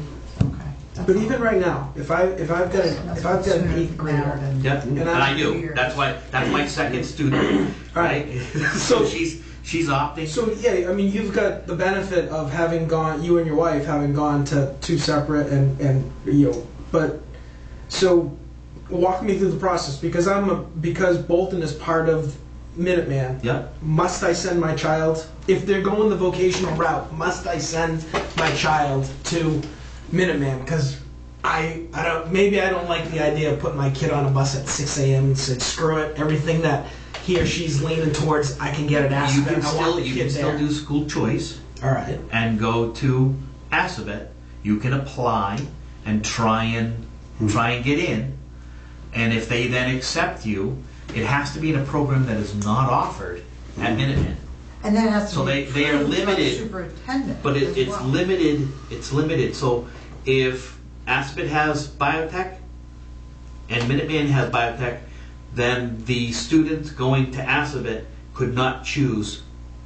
okay. That's But all. even right now, if I've got an eighth grader, Yeah, And and I do. That's my second student. Right. So she's opting. so yeah, I mean, you've got the benefit of having gone, you and your wife having gone to two separate and but so walk me through the process because Bolton is part of Minuteman. Yeah. Must I send my child, if they're going the vocational route, must I send my child to Minuteman? Because I don't like the idea of putting my kid on a bus at 6 a.m. and said, screw it, everything that he or she's leaning towards, I can get at You Assabet. can I want the still kid there. do school choice. All right. And go to Assabet. You can apply and try and get in. And if they then accept you, it has to be in a program that is not offered at Minuteman. And then it has to So be they are approved by the limited, superintendent. but as it's well. limited. It's limited. So if Assabet has biotech and Minuteman has biotech, then the students going to Assabet could not choose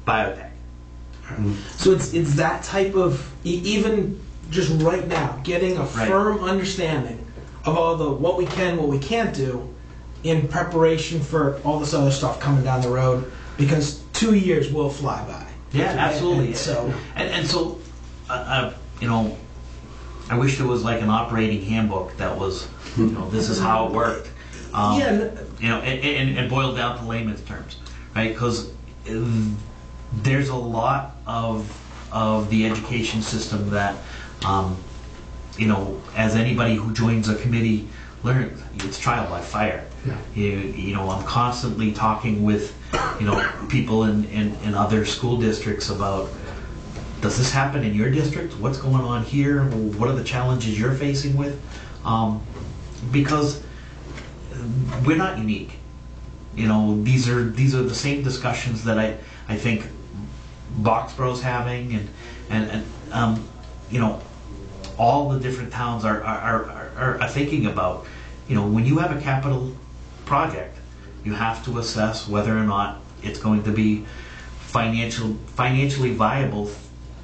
biotech. So it's that type of even just right now getting a Right. firm understanding of all the what we can, what we can't do in preparation for all this other stuff coming down the road? Because 2 years will fly by. Yeah, absolutely. And so, you know, I wish there was like an operating handbook that was, you know, this is how it worked. You know, and boiled down to layman's terms, right? Because there's a lot of the education system that, you know, as anybody who joins a committee learns, it's trial by fire. Yeah. You know, I'm constantly talking with, you know, people in other school districts about, does this happen in your district? What's going on here? What are the challenges you're facing with? Because we're not unique. You know, these are the same discussions that I think Boxborough's having, and you know, all the different towns are thinking about. You know, when you have a capital project, you have to assess whether or not it's going to be financially viable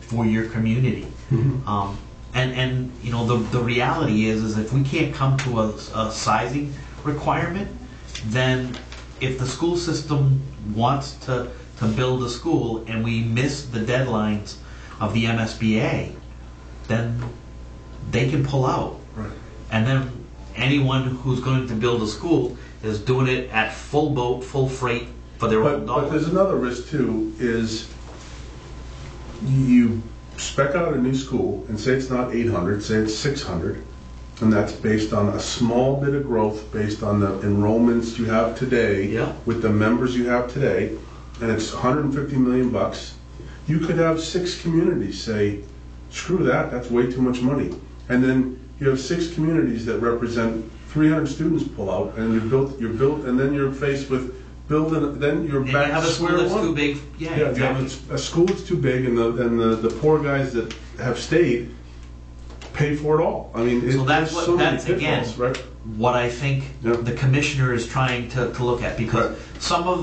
for your community. Mm-hmm. And you know, the reality is if we can't come to a sizing requirement, then if the school system wants to build a school and we miss the deadlines of the MSBA, then they can pull out. Right. And then anyone who's going to build a school is doing it at full boat, full freight for their own dollars. But there's another risk too, is you spec out a new school and say it's not 800, say it's 600, and that's based on a small bit of growth based on the enrollments you have today, Yeah. with the members you have today, and it's 150 million bucks. You could have 6 communities say, screw that, that's way too much money. And then you have 6 communities that represent 300 students pull out, and you're built, and then you're faced with building, then you're And back you have to a school square that's one. too big. Yeah, Yeah, exactly. you have a school that's too big, and the poor guys that have stayed pay for it all. I mean, So that's there's what so many that's again pitfalls, right? what I think Yeah. the commissioner is trying to look at, because Right. some of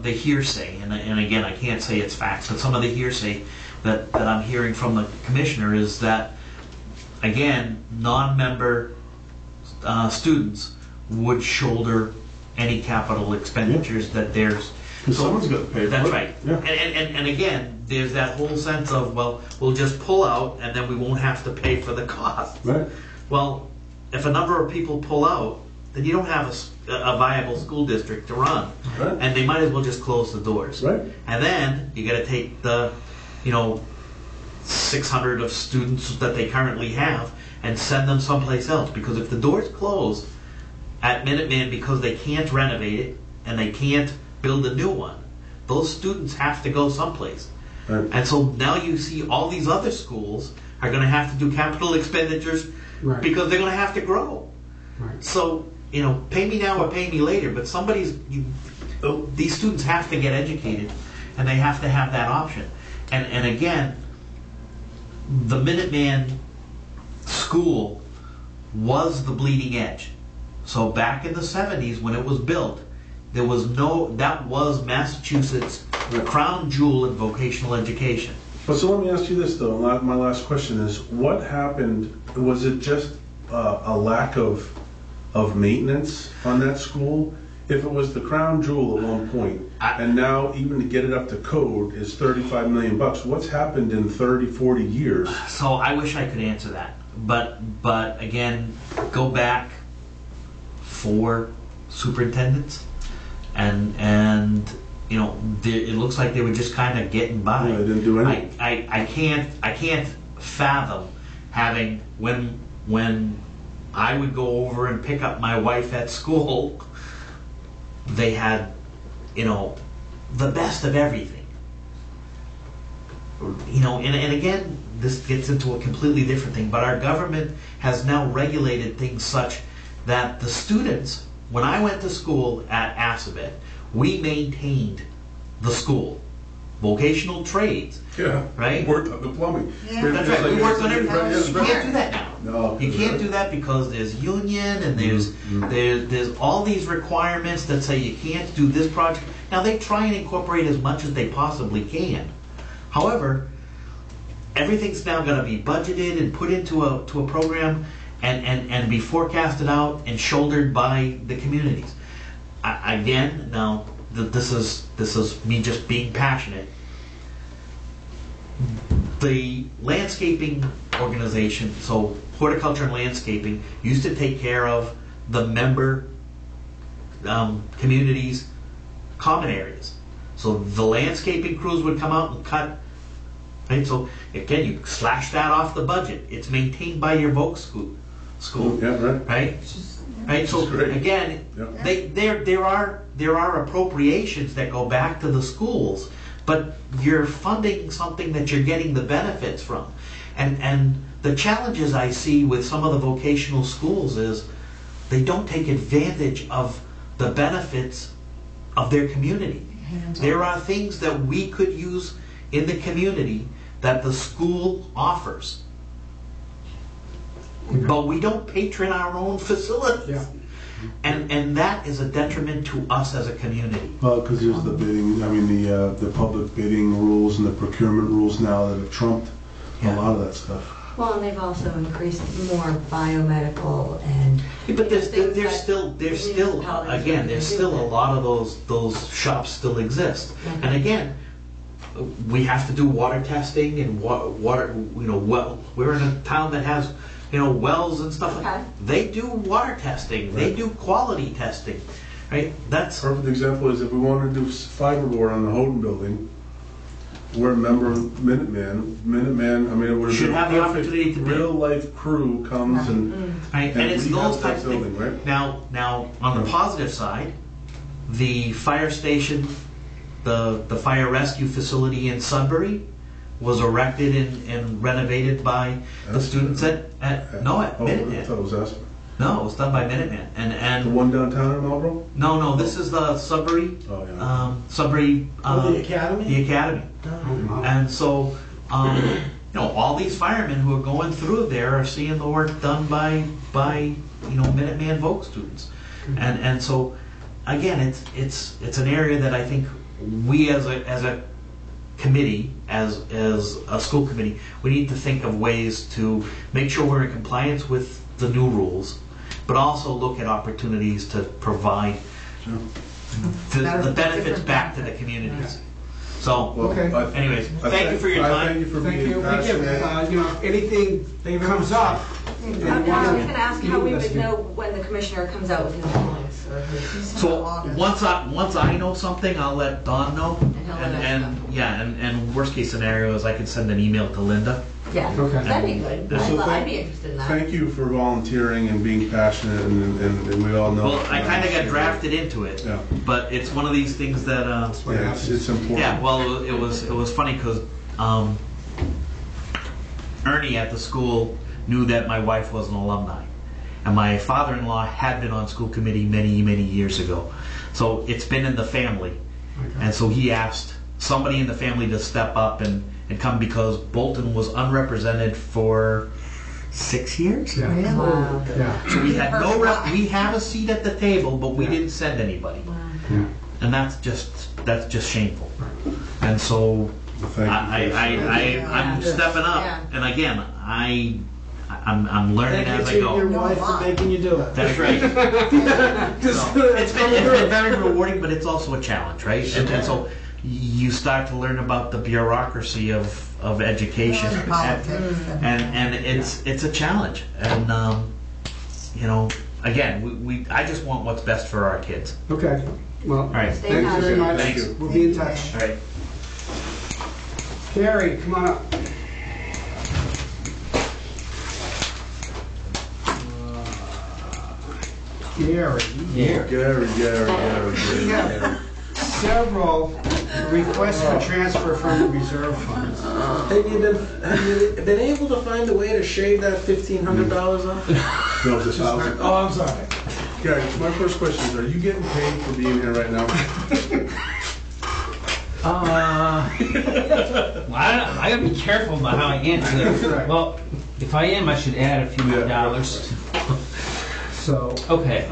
the hearsay, and again I can't say it's facts, but some of the hearsay that I'm hearing from the commissioner is that, again, non-member students would shoulder any capital expenditures that there's. Because someone's got to pay for it. That's right. Yeah. And again, there's that whole sense of, well, we'll just pull out and then we won't have to pay for the cost. Right. Well, if a number of people pull out, then you don't have a viable school district to run. Right. And they might as well just close the doors. Right. And then you got to take the, you know, 600 of students that they currently have and send them someplace else. Because if the doors close at Minuteman because they can't renovate it and they can't build a new one, those students have to go someplace. Right. And so now you see all these other schools are going to have to do capital expenditures, Right. because they're going to have to grow. Right. So, you know, pay me now or pay me later, but these students have to get educated and they have to have that option. And again, the Minuteman school was the bleeding edge. So back in the 70s when it was built, that was Massachusetts' crown jewel in vocational education. But so let me ask you this though, my last question is, what happened, was it just a lack of maintenance on that school? If it was the crown jewel at one point, and now even to get it up to code is 35 million bucks, what's happened in 30, 40 years? So I wish I could answer that. But again, go back 4 superintendents and you know, it looks like they were just kind of getting by. Yeah, they didn't do anything. I can't fathom having, when I would go over and pick up my wife at school, they had, you know, the best of everything. You know, and again, this gets into a completely different thing, but our government has now regulated things such that the students, when I went to school at Assabet, we maintained the school. Vocational trades, Yeah. right? Worked on the plumbing. Yeah. That's right, we worked on everything. Yeah, You can't do that now. No. You can't do that because there's union and there's all these requirements that say you can't do this project. Now they try and incorporate as much as they possibly can. However, everything's now going to be budgeted and put into a program and be forecasted out and shouldered by the communities. again, now this is me just being passionate. The landscaping organization, so horticulture and landscaping, used to take care of the member communities' common areas. So the landscaping crews would come out and cut. Right? So again, you slash that off the budget. It's maintained by your Voc school. Yeah, right. Right? Right. So great. again, Yeah. there are appropriations that go back to the schools, but you're funding something that you're getting the benefits from. And the challenges I see with some of the vocational schools is they don't take advantage of the benefits of their community. There are things that we could use in the community that the school offers. But we don't patron our own facilities. Yeah. And that is a detriment to us as a community. Well, because there's the bidding, I mean, the public bidding rules and the procurement rules now that have trumped a lot of that stuff. Well, and they've also increased more biomedical and. But there's still municipalities again, can there's do still a that. lot of those shops still exist. Okay. And again, we have to do water testing and water. Well, we're in a town that has wells and stuff. Okay. They do water testing. They do quality testing. Right. That's Perfect example is if we wanted to do fiberboard on the Houghton building, we're a member of Minuteman. Minuteman, I mean, it would Should been have the perfect. opportunity to bid. Real life crew comes and right. And it's we those have that types of things. building, right? Now on the positive side, the fire station, the fire rescue facility in Sudbury was erected and renovated by the students at Minuteman. I thought it was Aspen. No, it was done by Minuteman. The And one downtown in Marlboro? no, this is the Sudbury, Oh, yeah. Sudbury, the academy? the academy. And so, all these firemen who are going through there are seeing the work done by Minuteman Voc students. And so, again, it's an area that I think we as a committee, as a school committee, we need to think of ways to make sure we're in compliance with the new rules, but also look at opportunities to provide the benefits back to the communities. So, Okay. anyways, thank you for your time. Thank you for Thank being you. passionate. If anything comes up, I was going to ask how we would know when the commissioner comes out with his rulings or his. So once I know something, I'll let Don know. he'll let us know. And worst case scenario is I can send an email to Linda. Yeah, Okay. that'd be good. So I'd be interested in that. Thank you for volunteering and being passionate, and we all know. Well, I kind of got drafted into it, Yeah. but it's one of these things that. Yeah, it's important. Yeah, well, it was funny because Ernie at the school knew that my wife was an alumni, and my father-in-law had been on school committee many years ago, so it's been in the family, and so he asked somebody in the family to step up and come because Bolton was unrepresented for 6 years. yeah. Really? Wow. Yeah. So we had we have a seat at the table, but we didn't send anybody, Wow. Yeah. and that's just shameful. And so Thank you. I'm stepping up, Yeah. and again, I'm learning Thank as you I to your go. wife for making you do it. That's right. Just- It's been very rewarding, but it's also a challenge, right? And so you start to learn about the bureaucracy of education, Politics. and it's a challenge. And again, I just want what's best for our kids. Okay. Well, All right. Stay thank you very much. Thanks. We'll be in touch. All right. Gary, come on up. Gary. Gary. We have several requests for transfer from the reserve fund. Have you been able to find a way to shave that $1,500 off? No, this housing. Oh, I'm sorry. Gary, my first question is, are you getting paid for being here right now? I gotta be careful about how I answer that. Well, if I am, I should add a few more dollars. So, Okay.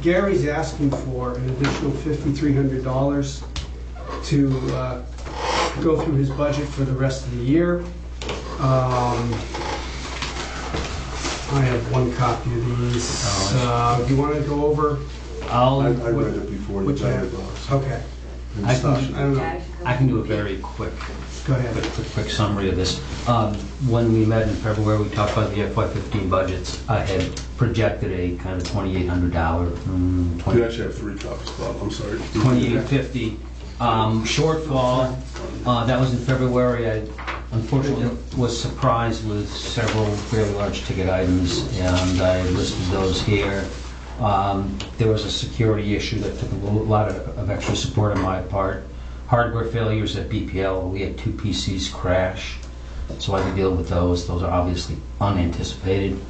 Gary's asking for an additional $5,300 to go through his budget for the rest of the year. I have one copy of these. Do you want to go over I'll, I read it before you Which got I- it, boss. Okay. I can, I don't know. Yeah, I can do a very quick Go ahead. quick summary of this. When we met in February, we talked about the FY15 budgets. I had projected a kind of $2,800, You actually have 3 copies, Bob, I'm sorry. $2,850 shortfall. That was in February. I unfortunately was surprised with several fairly large ticket items, and I listed those here. There was a security issue that took a lot of extra support on my part. Hardware failures at BPL, we had 2 PCs crash, so I had to deal with those. Those are obviously unanticipated.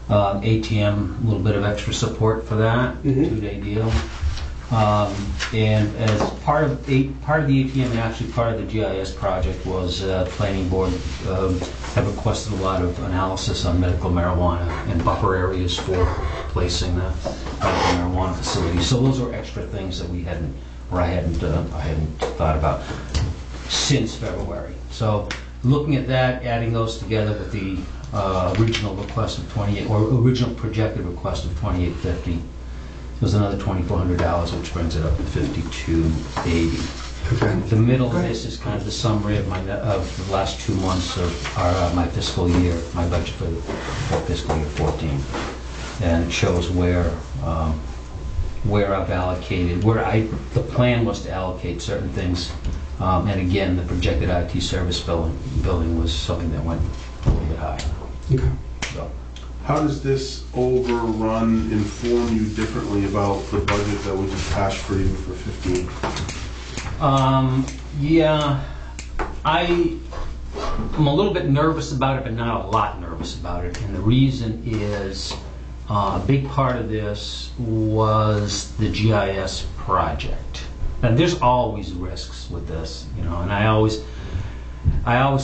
ATM, a little bit of extra support for that, 2-day deal. And as part of the ATM and actually part of the GIS project was planning board have requested a lot of analysis on medical marijuana and buffer areas for placing the medical marijuana facility. So those were extra things that I hadn't thought about since February. So looking at that, adding those together with the original request of original projected request of $2,850. There's another $2,400, which brings it up to $5,280. Okay. The middle of this is kind of the summary of the last 2 months of my fiscal year, my budget for fiscal year 14, and it shows where I've allocated, the plan was to allocate certain things, and again, the projected IT service building was something that went a little bit high. Okay. So. How does this overrun inform you differently about the budget that we just passed for you for 15? Yeah, I'm a little bit nervous about it, but not a lot nervous about it. And the reason is a big part of this was the GIS project. And there's always risks with this, you know, and I always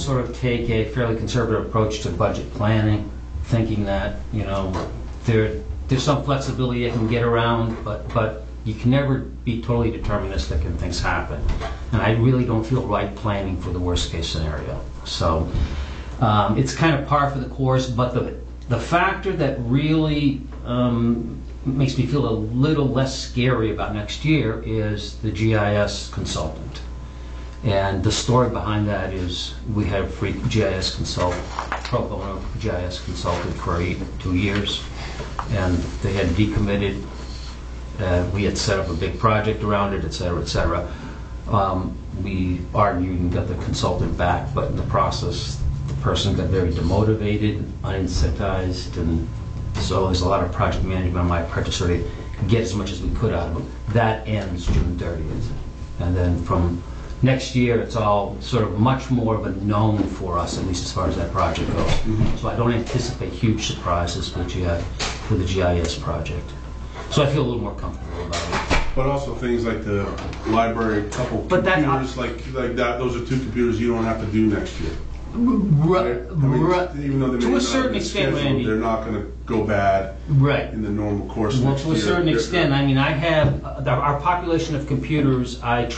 sort of take a fairly conservative approach to budget planning, thinking that, you know, there's some flexibility I can get around, but you can never be totally deterministic and things happen. And I really don't feel right planning for the worst case scenario. So it's kind of par for the course, but the factor that really makes me feel a little less scary about next year is the GIS consultant. And the story behind that is we had a free GIS consultant, pro bono GIS consultant for 2 years, and they had decommitted. We had set up a big project around it, et cetera, et cetera. We argued and got the consultant back, but in the process, the person got very demotivated, unincentivized, and so there's a lot of project management on my part to sort of get as much as we could out of them. That ends June 30th. And then from next year, it's all sort of much more of a known for us, at least as far as that project goes. So I don't anticipate huge surprises for the GIS project. So I feel a little more comfortable about it. But also things like the library, couple computers, like that, those are 2 computers you don't have to do next year. Right? I mean, even though they to may a not certain be extent, scheduled, Randy. they're not going to go bad Right. in the normal course Well, next to year. a certain extent, I mean, I have our population of computers. It's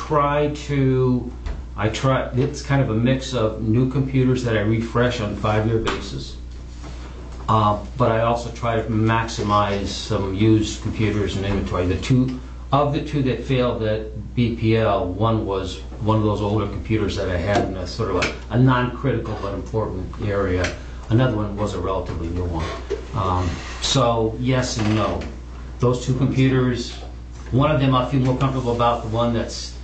kind of a mix of new computers that I refresh on a 5-year basis. But I also try to maximize some used computers and inventory. The two that failed at BPL, one was one of those older computers that I had in a sort of a non-critical but important area. Another one was a relatively new one. So yes and no. Those 2 computers, one of them I feel more comfortable about. The one that's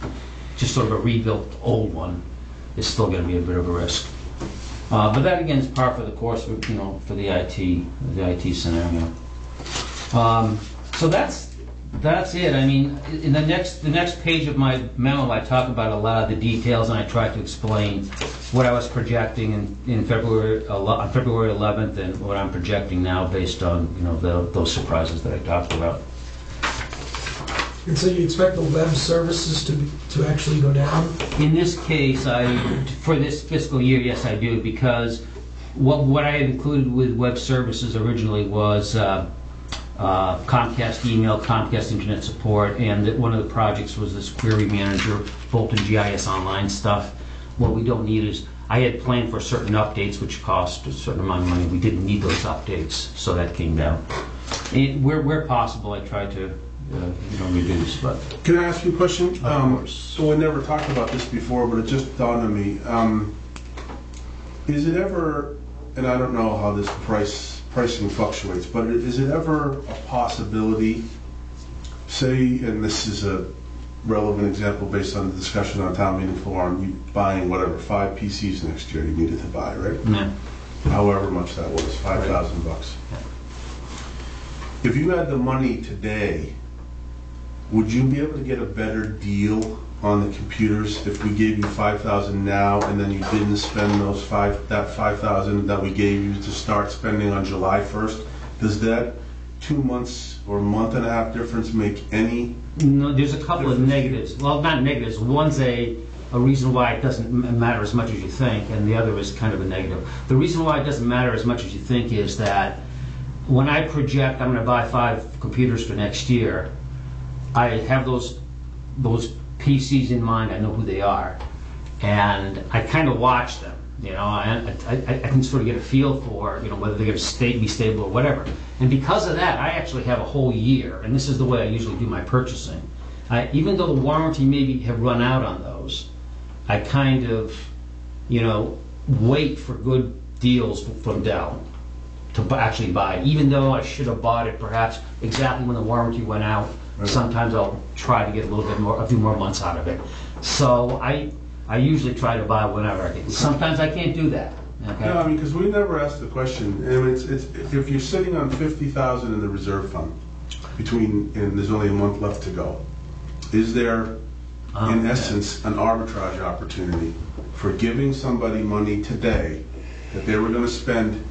just sort of a rebuilt old one is still going to be a bit of a risk. But that again is par for the course, for, you know, for the IT scenario. So that's it. I mean, in the next page of my memo, I talk about a lot of the details, and I try to explain what I was projecting on February 11th and what I'm projecting now based on, you know, those surprises that I talked about. And so you expect the web services to actually go down? In this case, for this fiscal year, yes, I do, because what I had included with web services originally was Comcast email, Comcast internet support, and one of the projects was this query manager, Bolton GIS online stuff. What we don't need is, I had planned for certain updates which cost a certain amount of money. We didn't need those updates, so that came down. Where possible, I try to reduce, but. Can I ask you a question? Of course. So we never talked about this before, but it just dawned on me. Is it ever, and I don't know how this pricing fluctuates, but is it ever a possibility, say, and this is a relevant example based on the discussion on town meeting floor, on you buying whatever, 5 PCs next year you needed to buy, right? Yeah. However much that was, $5,000. If you had the money today, would you be able to get a better deal on the computers if we gave you $5,000 now and then you didn't spend that $5,000 that we gave you to start spending on July 1st? Does that 2 months or month and a half difference make any? No, there's a couple of negatives. Well, not negatives. One's a reason why it doesn't matter as much as you think, and the other is kind of a negative. The reason why it doesn't matter as much as you think is that when I project I'm going to buy 5 computers for next year, I have those PCs in mind. I know who they are, and I kind of watch them. I can sort of get a feel for whether they're going to be stable or whatever. And because of that, I actually have a whole year, and this is the way I usually do my purchasing. Even though the warranty maybe have run out on those, I kind of wait for good deals from Dell to actually buy it, even though I should have bought it perhaps exactly when the warranty went out. Right. Sometimes I'll try to get a few more months out of it. So I usually try to buy whenever I can. Sometimes I can't do that. Okay? No, I mean, because we never asked the question. And it's if you're sitting on $50,000 in the reserve fund and there's only a month left to go, is there, in essence, an arbitrage opportunity for giving somebody money today that they were going to spend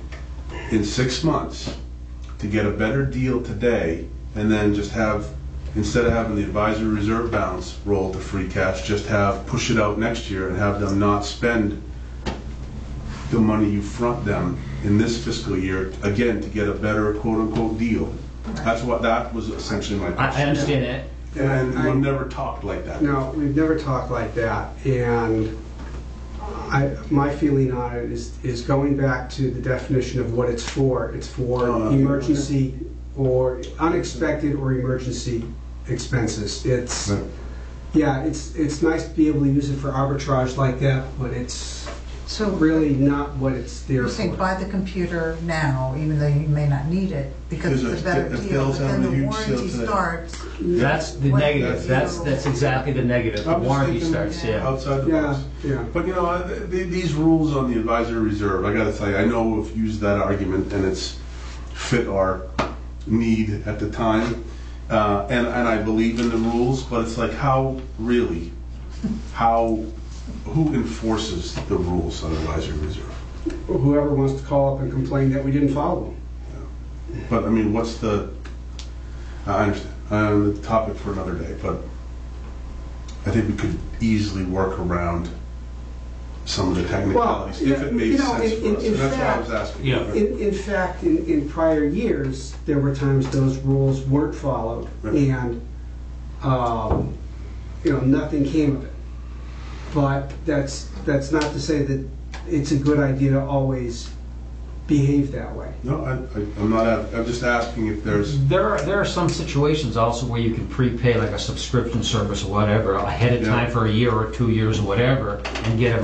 in 6 months to get a better deal today, and then just have, instead of having the advisory reserve balance roll to free cash, just push it out next year and have them not spend the money you front them in this fiscal year, again, to get a better quote-unquote deal? That was essentially my question. I understand that. And we've never talked like that. No, we've never talked like that. And my feeling on it is going back to the definition of what it's for. It's for emergency or unexpected or emergency expenses. It's nice to be able to use it for arbitrage like that, but it's really not what it's there for. You think buy the computer now, even though you may not need it, because it's a better deal, but then the warranty starts. That's the negative. That's exactly the negative. The warranty starts, outside the box. Yeah. But these rules on the advisory reserve, I got to tell you, I know we've used that argument and it's fit our need at the time, and I believe in the rules, but it's like, who enforces the rules on advisory reserve? Whoever wants to call up and complain that we didn't follow them. Yeah. But I mean, I understand. The topic for another day, but I think we could easily work around some of the technicalities if it made sense for us. And that's what I was asking. Yeah. In fact, in prior years, there were times those rules weren't followed, and nothing came of it. But that's not to say that it's a good idea to always behave that way. No, I'm not. I'm just asking if there's. There are some situations also where you can prepay like a subscription service or whatever ahead of time for a year or 2 years or whatever, and get a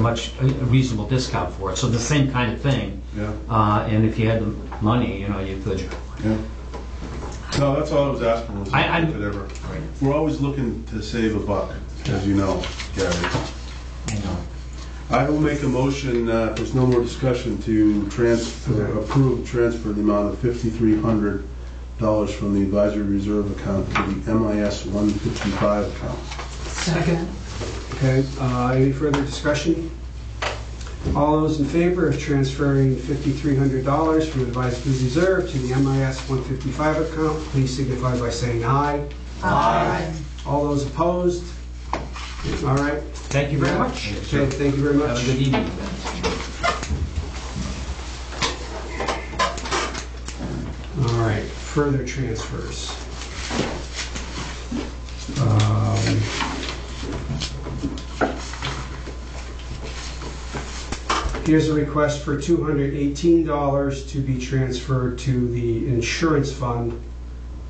reasonable discount for it. So the same kind of thing. Yeah. And if you had the money, you could. Yeah. No, that's all I was asking. Was whatever. Right. We're always looking to save a buck, as you know, Gary. I know. I will make a motion, if there's no more discussion, to transfer the amount of $5,300 from the advisory reserve account to the MIS 155 account. Second. Okay, any further discussion? All those in favor of transferring $5,300 from the advisory reserve to the MIS 155 account, please signify by saying aye. Aye. All those opposed? All right. Thank you very much. Okay, thank you very much. Have a good evening. All right, further transfers. Here's a request for $218 to be transferred to the insurance fund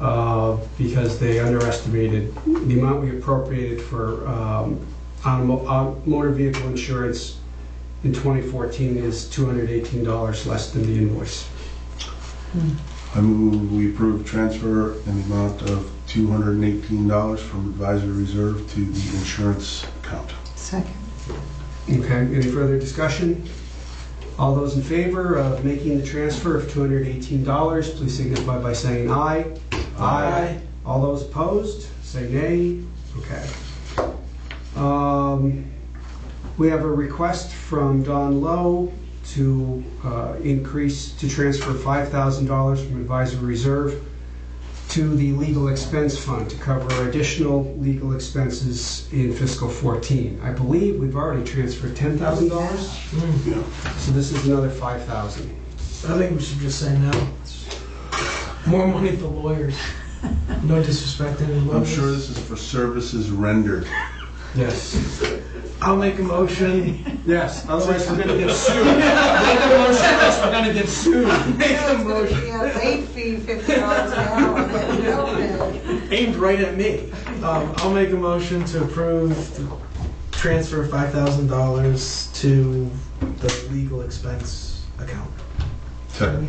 because they underestimated the amount we appropriated for motor vehicle insurance in 2014 is $218 less than the invoice. I move we approve transfer in the amount of $218 from advisory reserve to the insurance account. Second. Okay, any further discussion? All those in favor of making the transfer of $218, please signify by saying aye. Aye. All those opposed, say nay. Okay. We have a request from Don Lowe to transfer $5,000 from advisory reserve to the legal expense fund to cover additional legal expenses in fiscal 14. I believe we've already transferred $10,000. Yeah. So this is another $5,000. I think we should just say no. More money for lawyers. No disrespect to any lawyers. I'm sure this is for services rendered. Yes. I'll make a motion. Yes, otherwise we're gonna get sued. Make a motion, else we're gonna get sued. Make a motion. Yeah, late fee, $50 an hour. No bid. Aimed right at me. I'll make a motion to approve the transfer of $5,000 to the legal expense account. Second.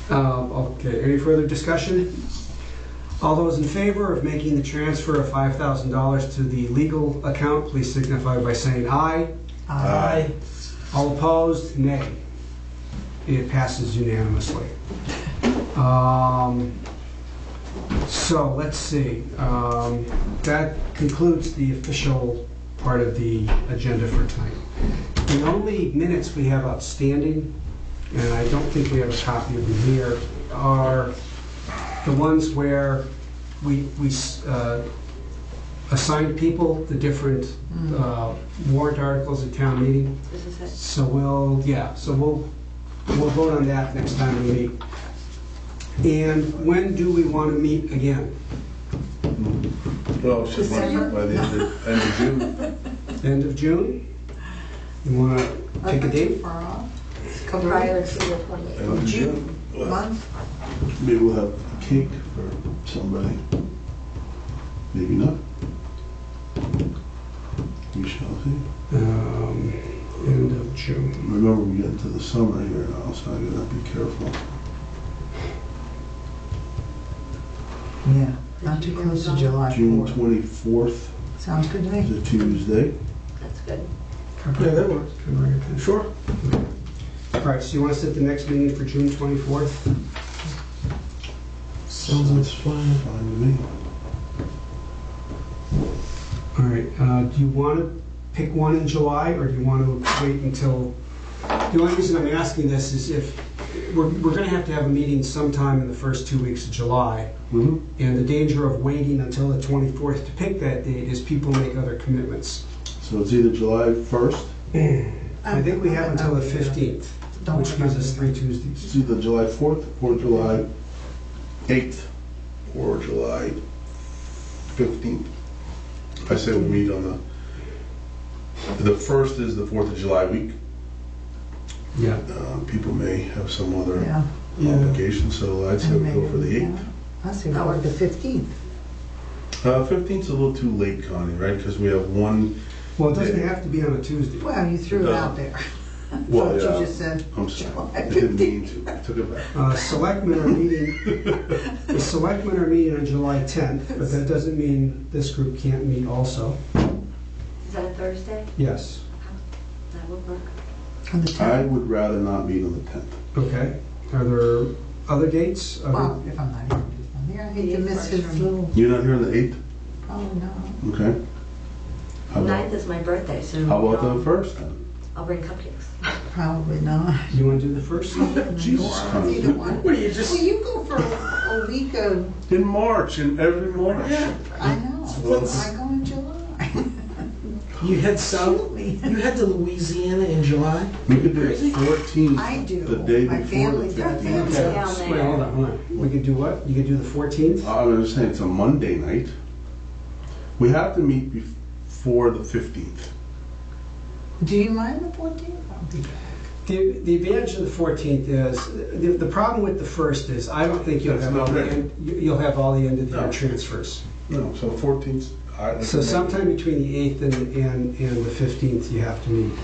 Okay, any further discussion? All those in favor of making the transfer of $5,000 to the legal account, please signify by saying aye. Aye. All opposed, nay. It passes unanimously. So let's see. That concludes the official part of the agenda for tonight. The only minutes we have outstanding, and I don't think we have a copy of them here, are the ones where we assigned people the different warrant articles at town meeting. This is it. So we'll vote on that next time we meet. And when do we want to meet again? Well, should be by the end of June. End of June? You want to pick a date? Far off. Prior to the 28th. End of June. Month. Maybe we'll have a cake for somebody. Maybe not. We shall see. End of June. Remember, we get into the summer here now, so I gotta be careful. Yeah, not too close to July June 4th. 24th Sounds good to is me. a Tuesday. That's good. Yeah, that works. Sure. All right, so you want to set the next meeting for June 24th? Sounds like fun. Fine with me. All right, do you want to pick one in July, or do you want to wait until... The only reason I'm asking this is if we're going to have a meeting sometime in the first 2 weeks of July, Mm-hmm. and the danger of waiting until the 24th to pick that date is people make other commitments. So it's either July 1st, I think we have until the 15th, which gives us 3 Tuesdays. it's either July 4th or July 8th or July 15th. I say we meet on the 1st is the 4th of July week. Yeah. People may have some other Yeah. obligation, so I'd say we go for the 8th. I say go with the 15th. 15th is a little too late, Connie, right? Because we have one. Well, it doesn't have to be on a Tuesday. Well, you threw it out there. Well, Thought yeah. you just said I'm sorry. July I didn't mean to. I took it back. Selectmen are meeting. The selectmen are meeting on July 10th, but that doesn't mean this group can't meet also. Is that a Thursday? Yes. That would work. on the I 10th. would rather not meet on the 10th. Okay. Are there other dates? Well, if I'm not here, I'm here. I hate to miss his little. You're not here on the 8th? Oh, no. Okay. How about, 9th is my birthday, so how about the 1st then? I'll bring cupcakes. Probably not. You want to do the first? Jesus Christ. Either one. What do you just... Well, you go for a week of. In March, in every March. Yeah. I know. Well, I go in July. You head south? Shoot me. You head to Louisiana in July? We could do the 14th. I do. The day My before family's the got 15th. family down down there. Wait, hold on. We could do what? You could do the 14th? I was just saying it's a Monday night. We have to meet before the 15th. Do you mind the 14th? I'll be back. The advantage of the 14th is, the problem with the first is, I don't think you'll have all the end of the year transfers. No, so 14th. So sometime between the 8th and the 15th, you have to meet.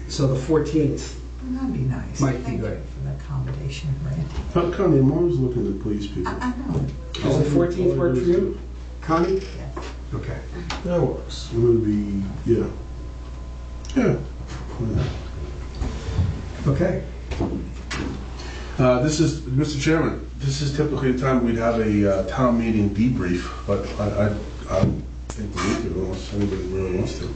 So the 14th. That'd be nice. Might be Thank good. you for the accommodation, Randy. But Connie, I'm always looking to please people. I know. Does the 14th work for you, Connie? Yes. Okay. That works. I'm gonna be, yeah. Yeah. Okay. This is, Mr. Chairman, this is typically the time we'd have a town meeting debrief, but I think we need to unless anybody really wants to.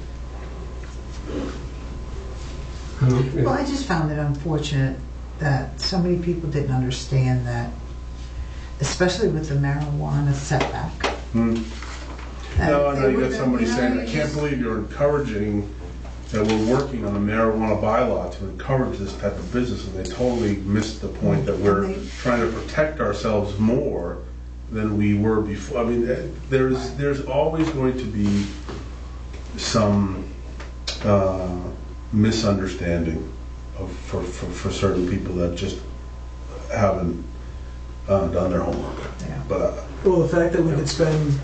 Well, I just found it unfortunate that so many people didn't understand that, especially with the marijuana setback. That No, I know they you got would- somebody you know, saying, you I can't just- believe you're encouraging, that we're working on a marijuana bylaw to encourage this type of business, and they totally missed the point that we're And they- trying to protect ourselves more than we were before. I mean, there's always going to be some misunderstanding for certain people that just haven't done their homework. Yeah. But Well, the fact that we could spend,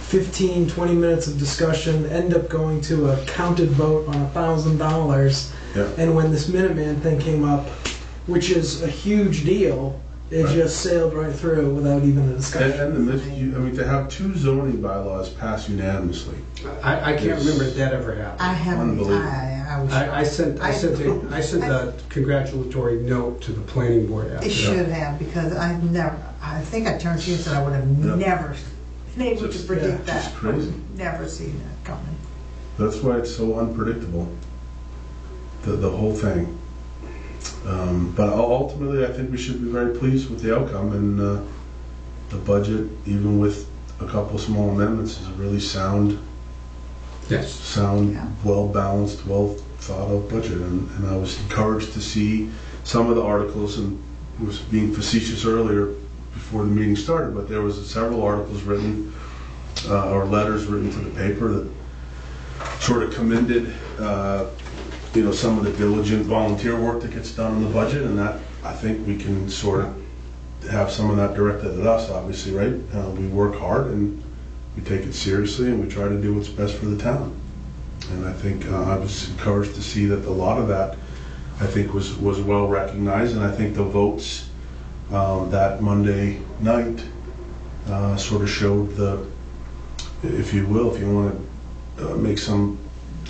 15, 20 minutes of discussion, end up going to a counted vote on $1,000, yeah. and when this Minuteman thing came up, which is a huge deal, it Right. just sailed right through without even a discussion. I mean, to have two zoning bylaws pass unanimously. I can't remember if that ever happened. I haven't, Unbelievable. I was. I sent a congratulatory note to the planning board after. It should have, because I think I turned to you and said I would have Yeah. never been able to predict It's that. crazy. Never seen that coming. That's why it's so unpredictable, the whole thing. But ultimately, I think we should be very pleased with the outcome, and the budget, even with a couple small amendments, is a really sound, Yes. Yeah. well-balanced, well-thought-out budget. And I was encouraged to see some of the articles, and I was being facetious earlier before the meeting started, but there was several articles written, or letters written to the paper that sort of commended some of the diligent volunteer work that gets done in the budget, and that, I think we can sort of have some of that directed at us, obviously, right? We work hard and we take it seriously, and we try to do what's best for the town. And I think I was encouraged to see that a lot of that, I think, was well recognized, and I think the votes that Monday night sort of showed if you want to make some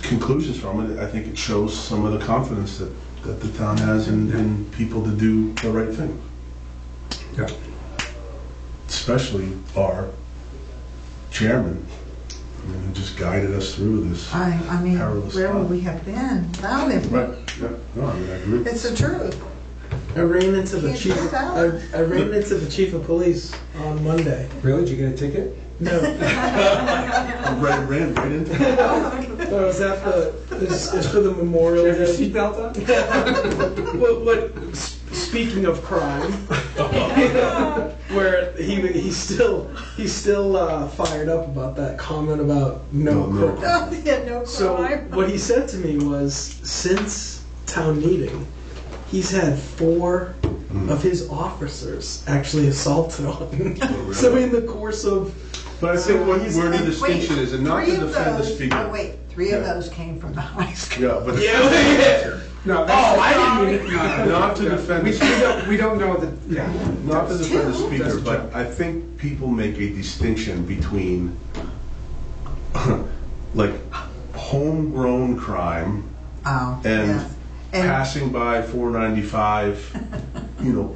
conclusions from it, I think it shows some of the confidence that the town has in people to do the right thing. Yeah. Especially our chairman, who just guided us through this. I mean, perilous where would spot. we have been without him? Right, yeah, no, I mean, I agree. It's the truth. I ran into the Can't chief. do that. I ran into the chief of police on Monday. Really? Did you get a ticket? No, I ran right into it. I was at it's for the memorial. Did you have your seatbelt on? Speaking of crime, where he's still fired up about that comment about no No. crime. Oh, yeah, no So crime. what he said to me was, since town meeting, he's had 4 of his officers actually assaulted on him. really? So in the course of, But I think where He's- the wait, distinction is, and not three to of defend the those- speaker. Oh, wait, 3 of Yeah. those came from the high school. Yeah, but No. I didn't mean it. not to defend the We don't know that. Yeah. Not to defend the Two? speaker, That's a but I think people make a distinction between like homegrown crime Oh, and yes. And passing by 495,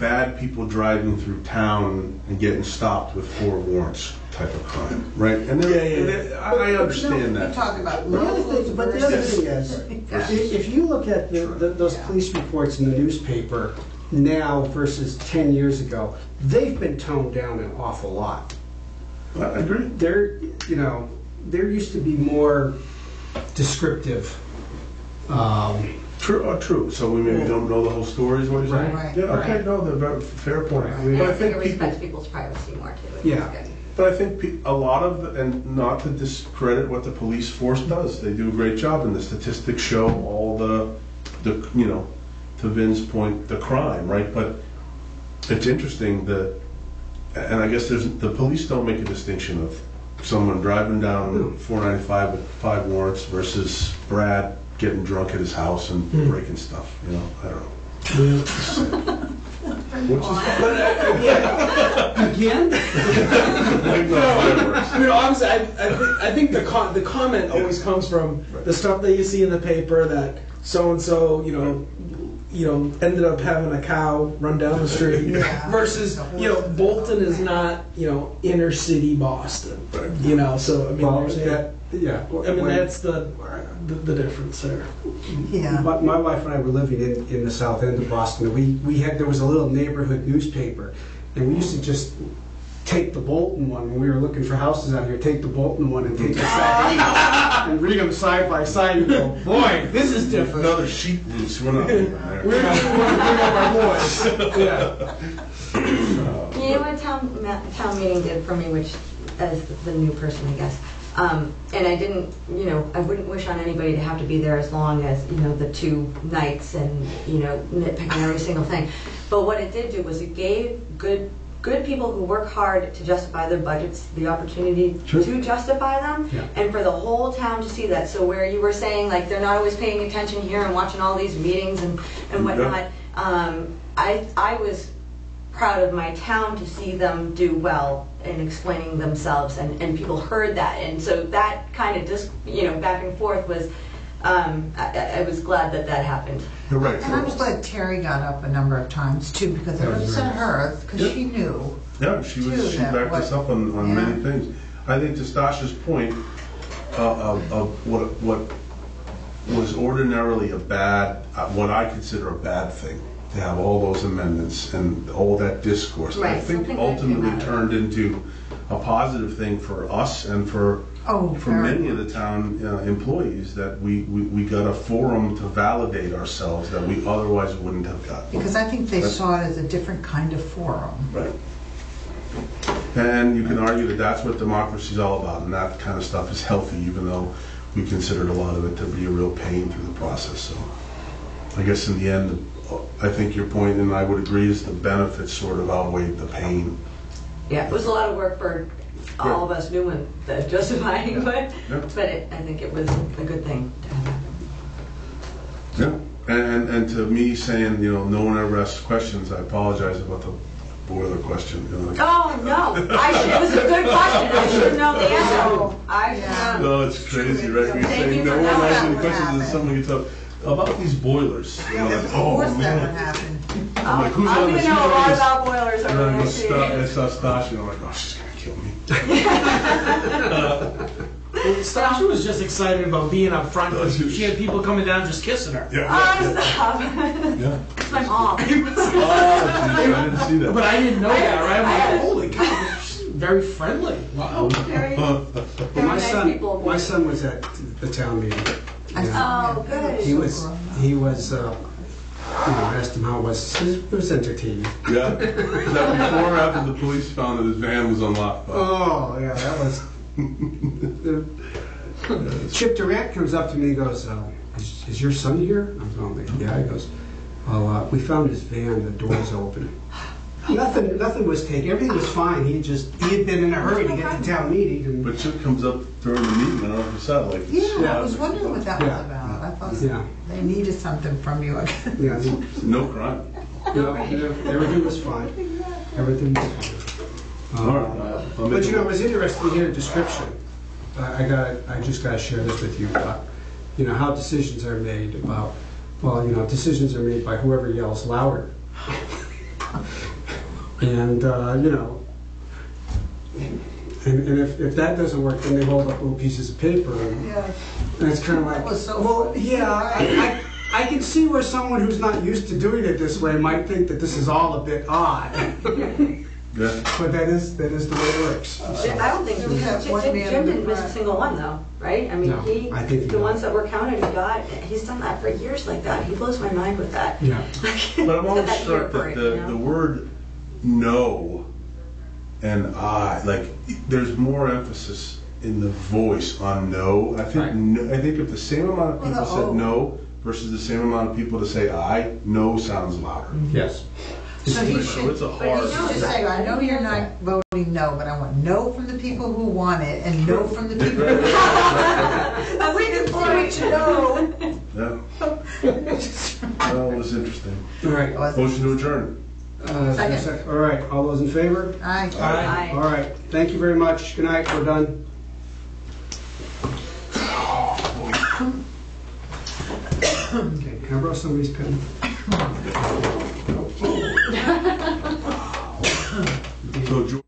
bad people driving through town and getting stopped with 4 warrants type of crime, right? And I understand we that. talk about The other locals thing, but the other versus- thing is, Yeah. if you look at those Yeah. police reports in the newspaper now versus 10 years ago, they've been toned down an awful lot. I agree. There used to be more descriptive. True. So we maybe don't know the whole story, is what you're saying? Right. Yeah, okay, Right. no, fair point. I mean, But I I think think it people, respects people's privacy more too. which is Yeah. good. But I think a lot of, and not to discredit what the police force does, they do a great job, and the statistics show all the you know, to Vin's point, the crime, right? But it's interesting that, and I guess the police don't make a distinction of someone driving down 495 with 5 warrants versus Brad getting drunk at his house and breaking stuff. You know, I don't know. Again? No, honestly, I think the comment always comes from the stuff that you see in the paper that so and so, ended up having a cow run down the street versus, Bolton is not, inner city Boston, so I mean, that's the difference there. Yeah. My wife and I were living in the south end of Boston. There was a little neighborhood newspaper, and we used to just take the Bolton one when we were looking for houses out here. Take the Bolton one and take the South and read them side by side and go, boy, this is different. Another sheep loose. We're not. We're just going to bring up our boys. Yeah. You know what town meeting did for me, which as the new person, I guess. And I didn't, I wouldn't wish on anybody to have to be there as long as, the 2 nights and, nitpicking every single thing. But what it did do was it gave good people who work hard to justify their budgets the opportunity to justify them, and for the whole town to see that. So where you were saying, like, they're not always paying attention here and watching all these meetings and whatnot, I was proud of my town to see them do well in explaining themselves, and people heard that, and so that kind of just back and forth was I was glad that happened. You're right. And I'm just glad Terry got up a number of times too, because it was in her, because she knew. Yeah, she backed us up on many things. I think to Stasha's point of what was ordinarily a bad, what I consider a bad thing, to have all those amendments and all that discourse. Right. I think ultimately turned into a positive thing for us and for many of the town employees, that we got a forum to validate ourselves that we otherwise wouldn't have got. Because I think they saw it as a different kind of forum. Right. And you can argue that that's what democracy is all about, and that kind of stuff is healthy, even though we considered a lot of it to be a real pain through the process. So I guess in the end, I think your point, and I would agree, is the benefits sort of outweighed the pain. Yeah, it was a lot of work for all of us doing the justifying, but I think it was a good thing to have happen. Yeah, and to me saying, no one ever asks questions, I apologize about the boiler question. Oh, no, it was a good question. I should know the answer. No, it's crazy, right? We say no one asks any questions, and someone gets up. About these boilers. Of course that would happen. I'm like, who's I'm on going the to know a lot about boilers over the next few It's Stasha, and I'm like, oh, she's going to kill me. Stasha was just excited about being up front because she had people coming down just kissing her. Stop. It's my mom. I didn't see that. But I didn't know that, right? I'm like, holy cow, she's very friendly. Wow. Very nice people. My son was at the town meeting. Oh, good. He was. I asked him how it was. It was entertaining. Yeah. Is that before or after the police found that his van was unlocked? Oh, yeah, that was. Chip Durant comes up to me and goes, is your son here? I'm going, yeah. He goes, well, we found his van, the door's open. Nothing was taken. Everything was fine. He had been in a hurry to get to town meeting. But Chip comes up during the meeting, and all of a sudden, I was wondering what that was about. I thought they needed something from you. No crime. No, everything was fine. Everything was fine. All right. But it was interesting to hear a description. I just got to share this with you about, how decisions are made about. Well, decisions are made by whoever yells louder. And and if that doesn't work, then they hold up little pieces of paper, and it's kind of like, I can see where someone who's not used to doing it this way might think that this is all a bit odd. But that is the way it works. I don't think Jim didn't miss a single one, though, right? I mean, the ones that were counted, he's done that for years like that. He blows my mind with that. Yeah. But I'm always struck that the word no and I. Like, there's more emphasis in the voice on no. I think Right. no, I think if the same amount of Well, people the said O. no versus the same amount of people to say aye, no sounds louder. Yes. So he So should, it's a but he hard. should just say, I know you're not voting no, but I want no from the people who want it and no from the people who That's we a good can point. switch no. Yeah. Well, it was interesting. All right. Motion to adjourn. Is there a second? All right, all those in favor? Aye. Aye. All right, thank you very much. Good night, we're done. Okay, can I borrow somebody's pen? So.